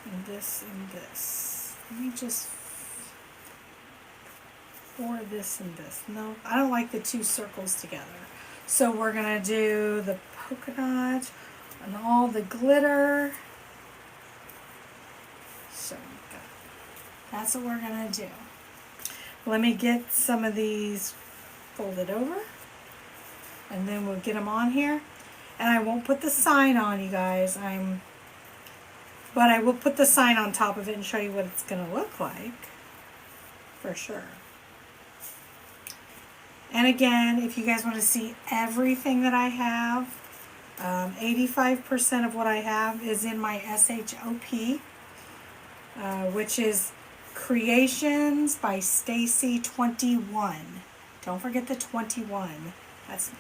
and this and this. Let me just, or this and this. No, I don't like the two circles together. So we're gonna do the polka dot and all the glitter. So that's what we're gonna do. Let me get some of these folded over, and then we'll get them on here. And I won't put the sign on, you guys. But I will put the sign on top of it and show you what it's gonna look like, for sure. And again, if you guys want to see everything that I have, 85% of what I have is in my SHOP, which is Creations by Stacy 21. Don't forget the 21. That's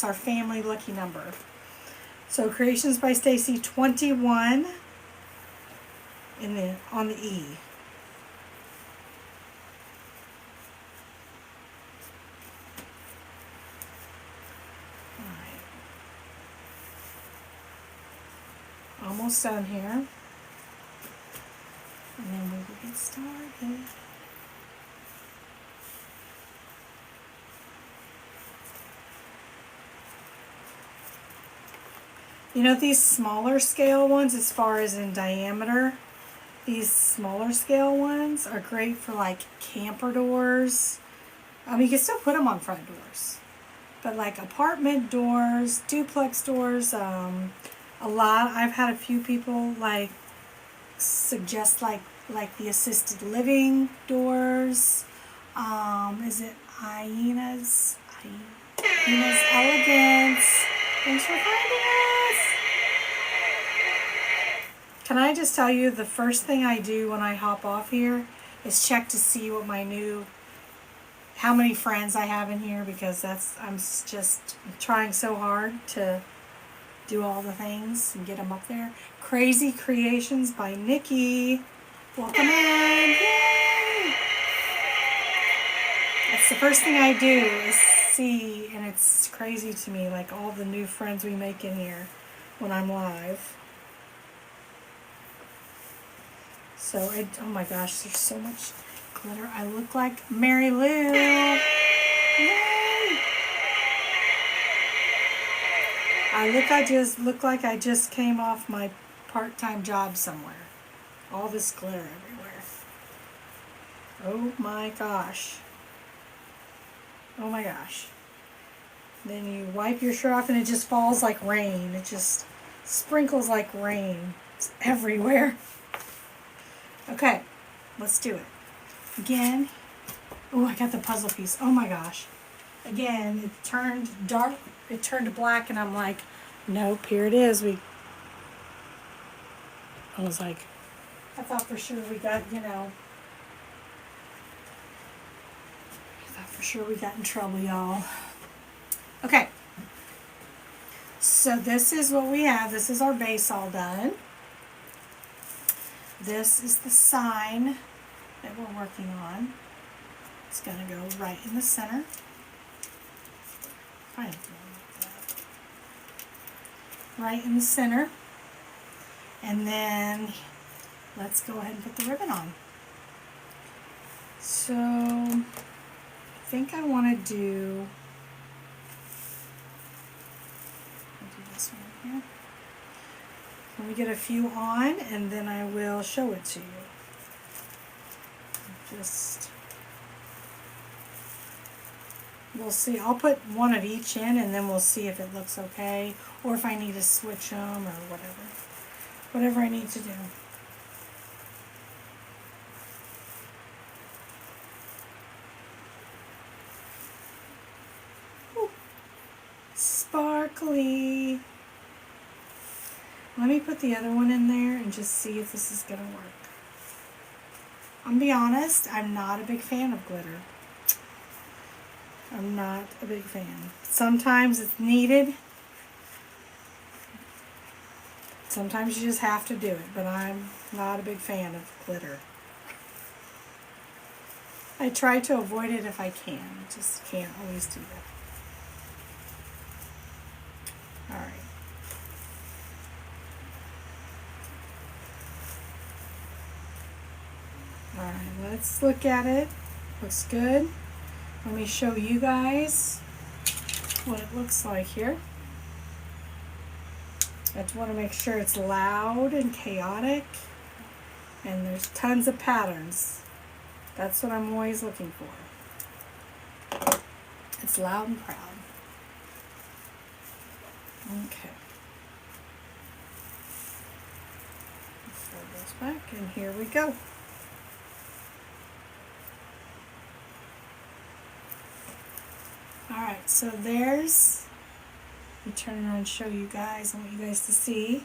our family lucky number. So Creations by Stacy 21 on the E. Almost done here. And then we will get started. You know, these smaller scale ones, as far as in diameter, these smaller scale ones are great for like camper doors. You can still put them on front doors. But like apartment doors, duplex doors, I've had a few people like suggest like the assisted living doors. Is it Hyena's Elegance? Thanks for finding us. Can I just tell you, the first thing I do when I hop off here is check to see what how many friends I have in here, because I'm just trying so hard to do all the things and get them up there. Crazy Creations by Nikki. Welcome in. Yay! That's the first thing I do is see, and it's crazy to me, like all the new friends we make in here when I'm live. So, oh my gosh, there's so much glitter. I look like Mary Lou. Yay! I look like I just came off my part-time job somewhere. All this glitter everywhere. Oh my gosh. Oh my gosh. Then you wipe your shirt off and it just falls like rain. It just sprinkles like rain. It's everywhere. Okay, let's do it. Again. Oh, I got the puzzle piece. Oh my gosh. Again, it turned dark. It turned black, and I'm like, nope, here it is. I was like, I thought for sure we got, I thought for sure we got in trouble, y'all. Okay. So this is what we have. This is our base all done. This is the sign that we're working on. It's going to go right in the center. Right in the center. And then let's go ahead and put the ribbon on. So I think I want to do, I'll do this one here. Let me get a few on and then I will show it to you. Just, we'll see. I'll put one of each in and then we'll see if it looks okay or if I need to switch them or whatever. Whatever I need to do. Ooh, sparkly. Let me put the other one in there and just see if this is going to work. I'm going to be honest, I'm not a big fan of glitter. I'm not a big fan. Sometimes it's needed. Sometimes you just have to do it, but I'm not a big fan of glitter. I try to avoid it if I can. Just can't always do that. Alright. Alright, let's look at it. Looks good. Let me show you guys what it looks like here. I just want to make sure it's loud and chaotic and there's tons of patterns. That's what I'm always looking for. It's loud and proud. Okay. Throw those back and here we go. Alright, so there's, let me turn around and show you guys. I want you guys to see.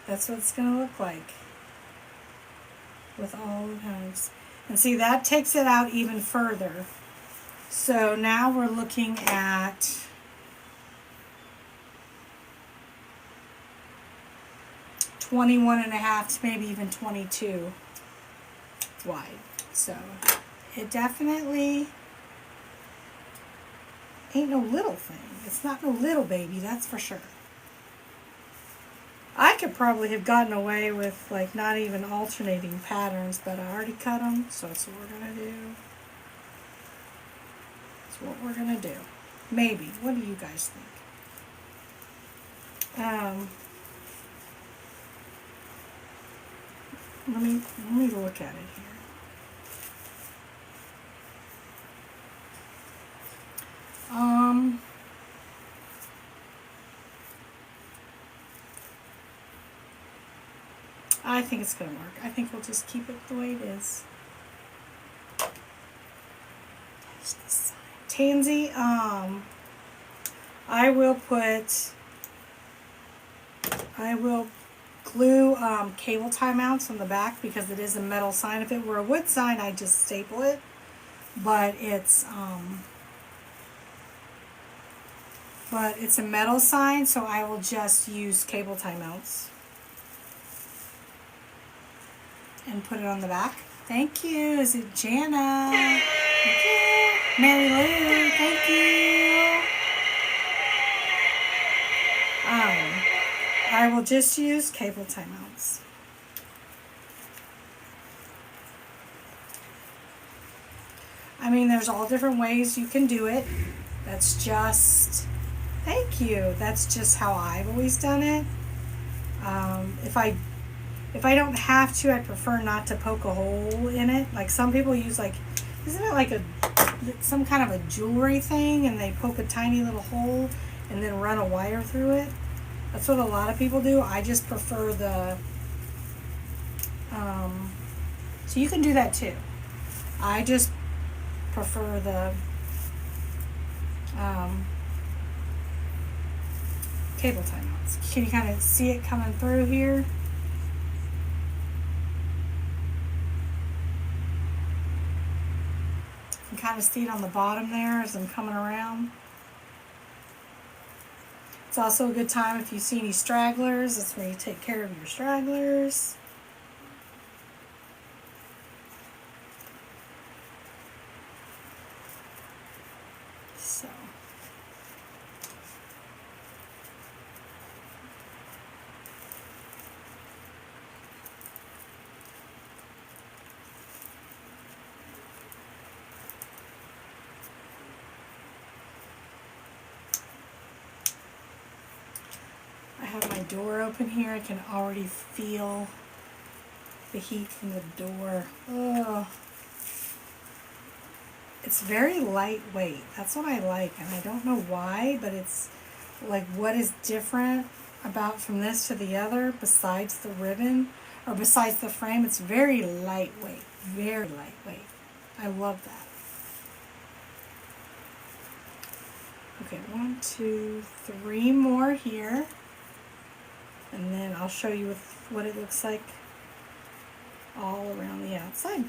That's what it's going to look like with all the patterns. And see, that takes it out even further. So now we're looking at 21.5 to maybe even 22 wide. So it definitely ain't no little thing. It's not no little baby, that's for sure. I could probably have gotten away with like not even alternating patterns, but I already cut them, so that's what we're going to do. That's what we're going to do. Maybe. What do you guys think? Let me look at it here. I think it's going to work. I think we'll just keep it the way it is. There's the sign. Tansy, I will glue cable tie mounts on the back because it is a metal sign. If it were a wood sign, I'd just staple it. But it's a metal sign, so I will just use cable tie mounts and put it on the back. Thank you. Is it Jana? Thank you. Mary Lou, thank you. I will just use cable tie mounts. I mean, there's all different ways you can do it. That's just, thank you. That's just how I've always done it. If I don't have to, I prefer not to poke a hole in it. Like some people use like, isn't it like some kind of a jewelry thing and they poke a tiny little hole and then run a wire through it? That's what a lot of people do. I just prefer the, so you can do that too. I just prefer the cable tie knots. Can you kind of see it coming through here? You can kind of see it on the bottom there as I'm coming around. It's also a good time if you see any stragglers. That's where you take care of your stragglers. So door open here. I can already feel the heat from the door. Oh, it's very lightweight. That's what I like, and I don't know why, but it's like, what is different about from this to the other besides the ribbon or besides the frame? It's very lightweight, very lightweight. I love that. Okay, 1, 2, 3 more here, and then I'll show you what it looks like all around the outside.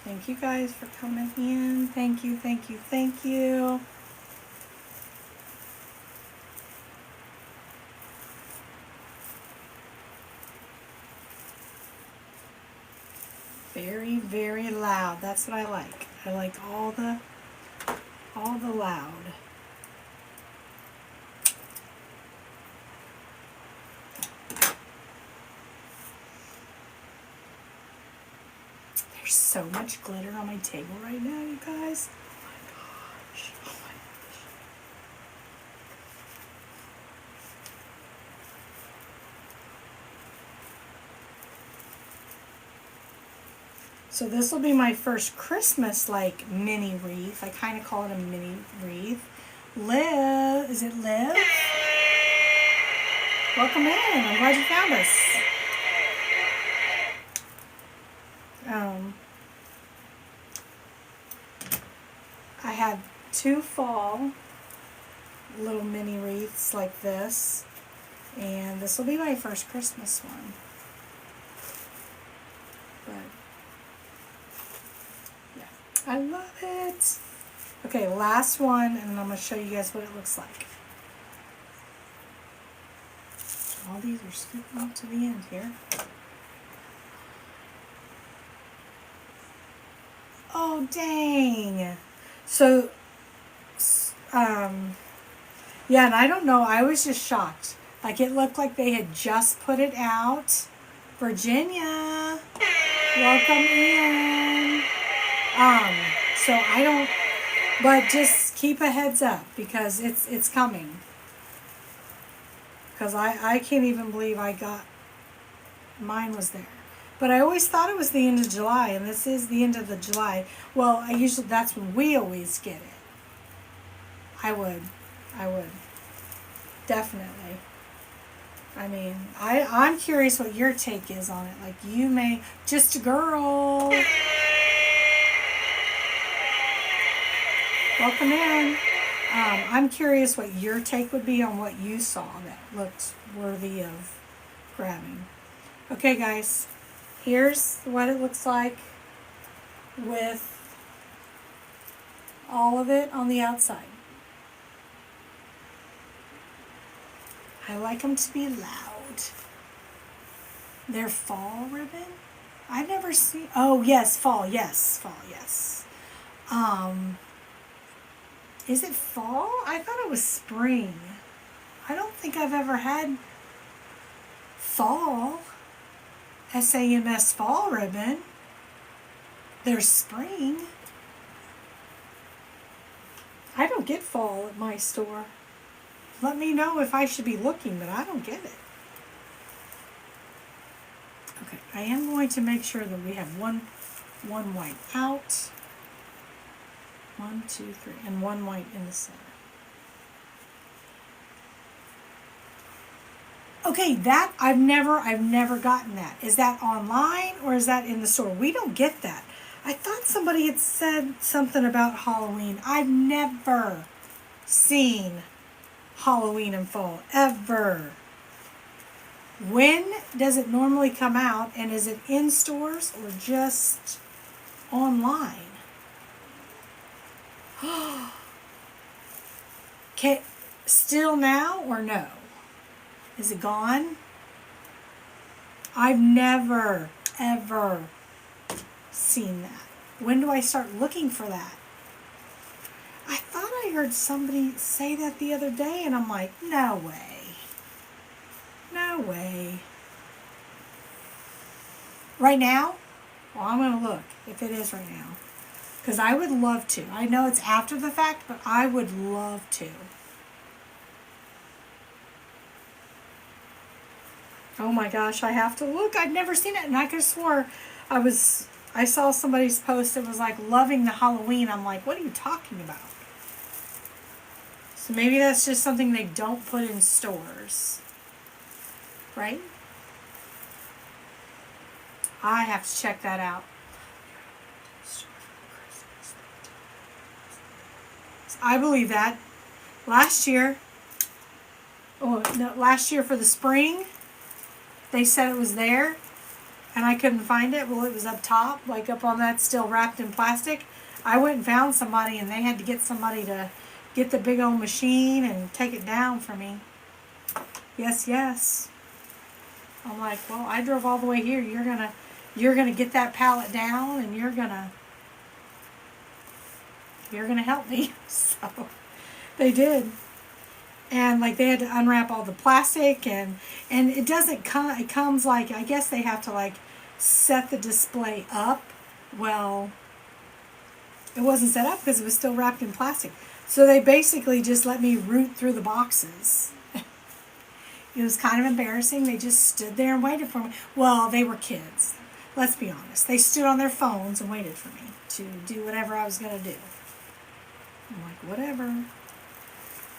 Thank you guys for coming in. Thank you, thank you, thank you. Very, very loud. That's what I like. I like all the loud. There's so much glitter on my table right now, you guys. Oh my gosh. Oh my gosh. So this will be my first Christmas like mini wreath. I kind of call it a mini wreath. Liv, is it Liv? Welcome in. I'm glad you found us. I have 2 fall little mini wreaths like this, and this will be my first Christmas one. But yeah, I love it. Okay, last one, and then I'm going to show you guys what it looks like. All these are scooping up to the end here. Oh, dang. So, yeah, and I don't know, I was just shocked. Like, it looked like they had just put it out. Virginia, welcome in. So I don't, but just keep a heads up, because it's coming. Because I can't even believe mine was there. But I always thought it was the end of July, and this is the end of the July. Well, that's when we always get it. I would. Definitely. I mean, I'm curious what your take is on it. Like, you may, just a girl. Welcome in. I'm curious what your take would be on what you saw that looked worthy of grabbing. Okay, guys. Here's what it looks like with all of it on the outside. I like them to be loud. They're fall ribbon? I've never seen, oh yes, fall, yes, fall, yes. Is it fall? I thought it was spring. I don't think I've ever had fall. SAMS fall ribbon. There's spring. I don't get fall at my store. Let me know if I should be looking, but I don't get it. Okay, I am going to make sure that we have one white out. 1, 2, 3, and 1 white in the center. Okay, that I've never gotten that. Is that online or is that in the store? We don't get that. I thought somebody had said something about Halloween. I've never seen Halloween in fall, ever. When does it normally come out, and is it in stores or just online? Okay, still now or no? Is it gone? I've never, ever seen that. When do I start looking for that? I thought I I heard somebody say that the other day, and I'm like, no way. No way. Right now? Well, I'm going to look if it is right now. Because I would love to. I know it's after the fact, but I would love to. Oh my gosh, I have to look. I'd never seen it, and I could have swore I saw somebody's post that was like loving the Halloween. I'm like, what are you talking about? So maybe that's just something they don't put in stores. Right? I have to check that out. I believe that. Last year for the spring, they said it was there, and I couldn't find it. Well, it was up top, like up on that, still wrapped in plastic. I went and found somebody, and they had to get somebody to get the big old machine and take it down for me. Yes, yes. I'm like, well, I drove all the way here. You're gonna get that pallet down, and you're gonna help me. So they did. And like they had to unwrap all the plastic, and it doesn't come, it comes like, I guess they have to like set the display up. Well, it wasn't set up because it was still wrapped in plastic. So they basically just let me root through the boxes. It was kind of embarrassing. They just stood there and waited for me. Well, they were kids. Let's be honest. They stood on their phones and waited for me to do whatever I was going to do. I'm like, whatever. And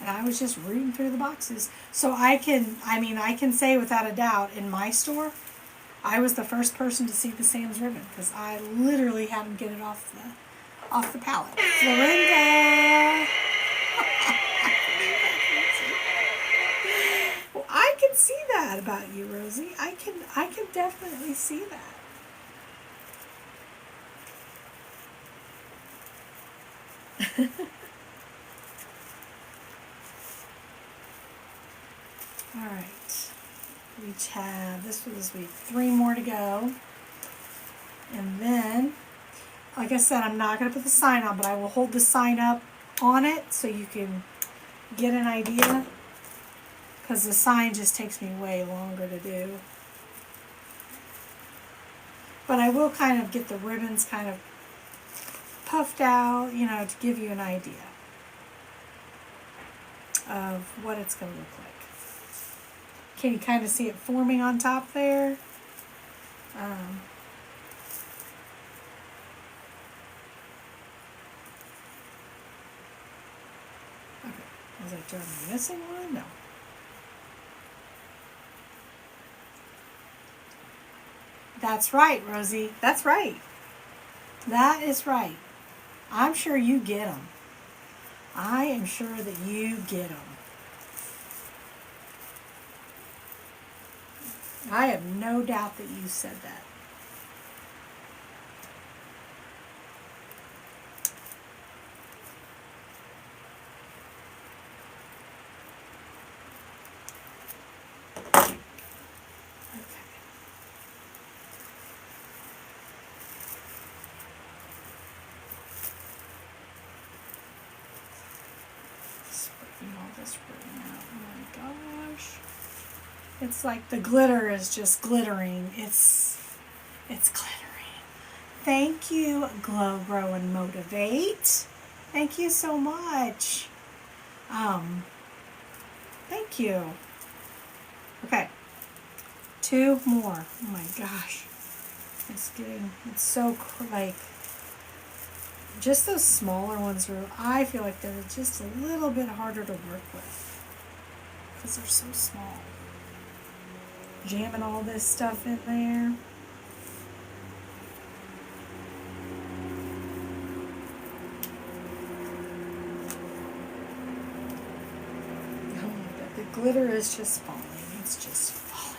I was just rooting through the boxes. So I can say without a doubt, in my store, I was the first person to see the Sam's ribbon because I literally had them get it off the pallet. Florinda! Well, I can see that about you, Rosie. I can definitely see that. All right, we have, this was week 3 more to go. And then, like I said, I'm not going to put the sign on, but I will hold the sign up on it so you can get an idea. Because the sign just takes me way longer to do. But I will kind of get the ribbons kind of puffed out, to give you an idea of what it's going to look like. Can you kind of see it forming on top there? Okay. I was like, am I missing one? No. That's right, Rosie. That's right. That is right. I'm sure you get them. I am sure that you get them. I have no doubt that you said that. Oh my gosh. It's like the glitter is just glittering. It's glittering. Thank you, Glow, Grow, and Motivate. Thank you so much. Thank you. Okay. 2 more. Oh my gosh. It's so like, just those smaller ones are, I feel like they're just a little bit harder to work with because they're so small. Jamming all this stuff in there. Oh my God, the glitter is just falling. It's just falling off.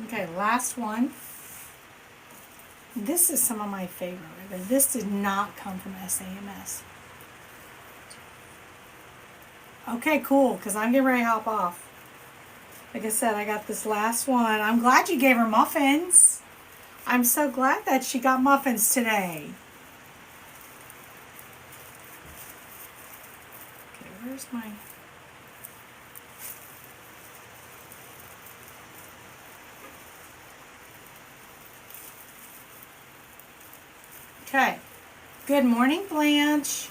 Okay, last one. This is some of my favorite ribbon. This did not come from SAMS. Okay, cool, because I'm getting ready to hop off. Like I said, I got this last one. I'm glad you gave her muffins. I'm so glad that she got muffins today. Okay, where's my... Okay. Good morning, Blanche.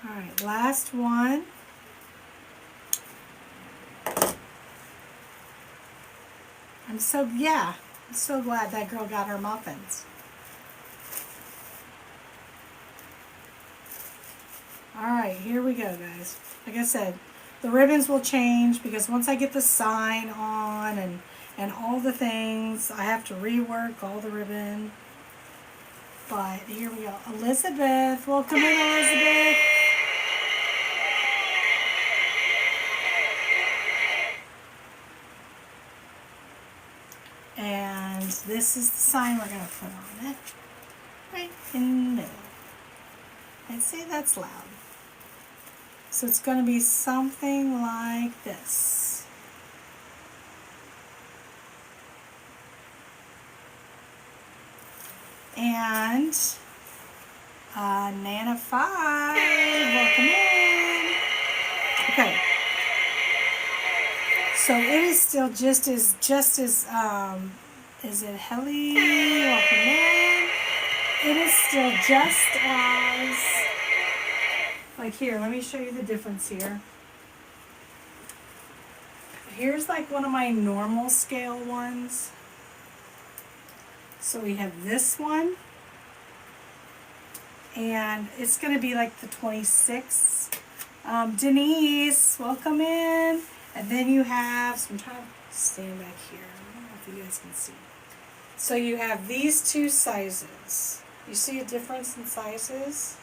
All right, last one. I'm so glad that girl got her muffins. All right, here we go, guys. Like I said, the ribbons will change because once I get the sign on and all the things, I have to rework all the ribbon. But here we go. Elizabeth, welcome in, Elizabeth. And this is the sign we're going to put on it. Right in the middle. I'd say that's loud. So it's going to be something like this. And Nana 5, welcome in. Okay. So it is still just as is it Helly? Welcome in. It is still just as, like here, let me show you the difference here. Here's like one of my normal scale ones. So we have this one. And it's going to be like the 26. Denise, welcome in. And then you have, so I'm trying to stand back here. I don't know if you guys can see. So you have these two sizes. You see a difference in sizes?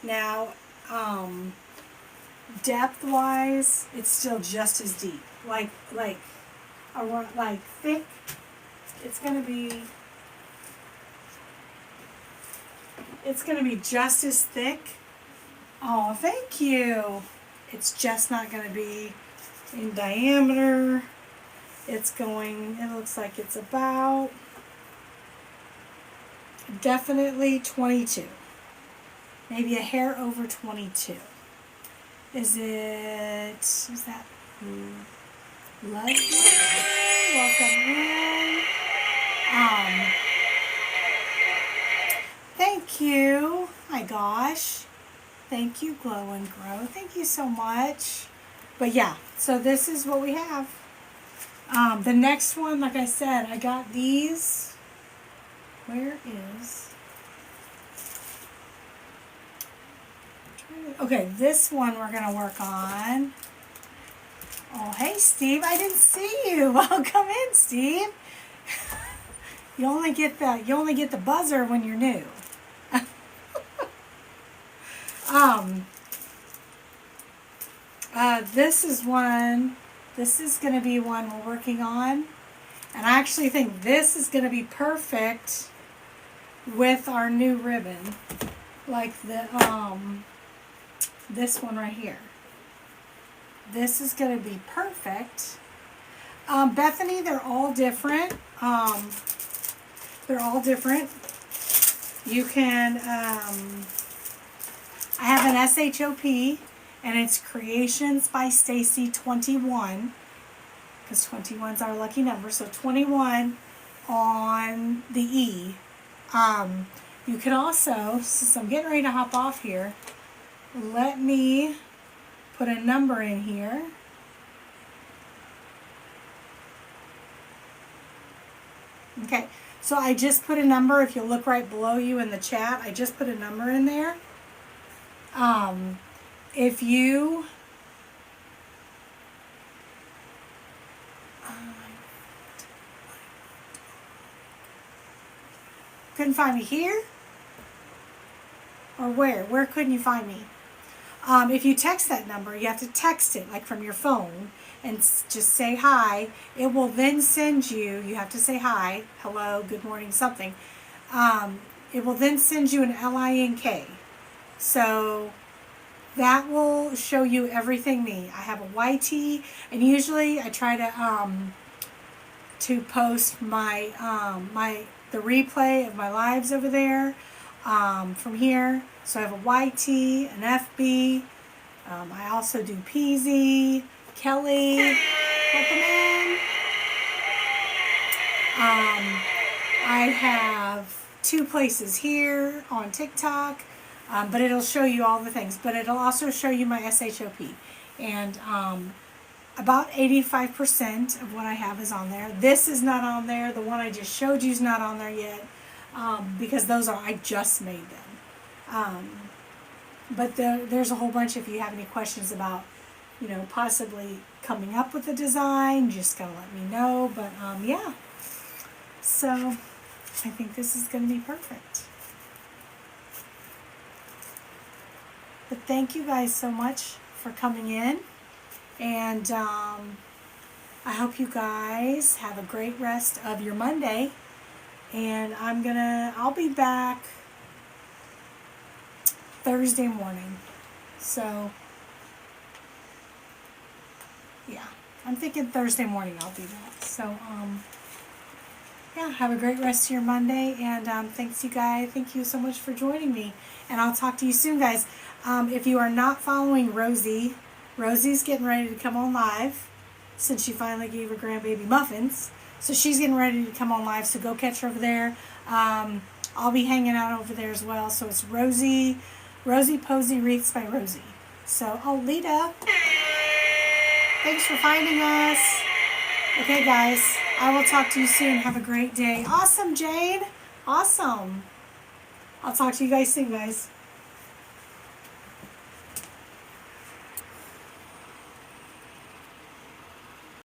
Now, depth-wise, it's still just as deep. Like thick, it's gonna be just as thick. Oh, thank you. It's just not gonna be in diameter. It looks like it's about definitely 22. Maybe a hair over 22. Is that Leslie? Welcome in. Thank you. My gosh. Thank you, Glow and Grow. Thank you so much. But yeah, so this is what we have. The next one, like I said, I got these. Where is... Okay, this one we're going to work on. Oh, hey, Steve. I didn't see you. Welcome in, Steve. You only get the buzzer when you're new. This is going to be one we're working on. And I actually think this is going to be perfect with our new ribbon. Like this one right here. This is going to be perfect. Bethany, they're all different. They're all different. You can, I have an SHOP, and it's Creations by Stacy 21, because 21 is our lucky number, so 21 on the E. You can also, since I'm getting ready to hop off here, let me put a number in here. Okay, so I just put a number. If you look right below you in the chat, I just put a number in there. If you Couldn't find me here? Or where? Where couldn't you find me? If you text that number, you have to text it like from your phone and just say hi. It will then send you have to say hi, hello, good morning, something. It will then send you an LINK. So that will show you everything me. I have a YT, and usually I try to post my the replay of my lives over there from here. So I have a YT, an FB. I also do PZ, Kelly, welcome in. I have 2 places here on TikTok, but it'll show you all the things. But it'll also show you my SHOP. And about 85% of what I have is on there. This is not on there. The one I just showed you is not on there yet, because I just made them. But there's a whole bunch. If you have any questions about, possibly coming up with a design, just gotta let me know. But yeah, so I think this is gonna be perfect. But thank you guys so much for coming in, and I hope you guys have a great rest of your Monday. And I'll be back Thursday morning. So yeah, I'm thinking Thursday morning I'll do that. So yeah, have a great rest of your Monday, and thanks you guys. Thank you so much for joining me, and I'll talk to you soon, guys. If you are not following Rosie, Rosie's getting ready to come on live since she finally gave her grandbaby muffins. So she's getting ready to come on live, so go catch her over there. I'll be hanging out over there as well. So it's Rosie Posey Wreaths by Rosie. So, Lita, thanks for finding us. Okay, guys, I will talk to you soon. Have a great day. Awesome, Jade. Awesome. I'll talk to you guys soon, guys.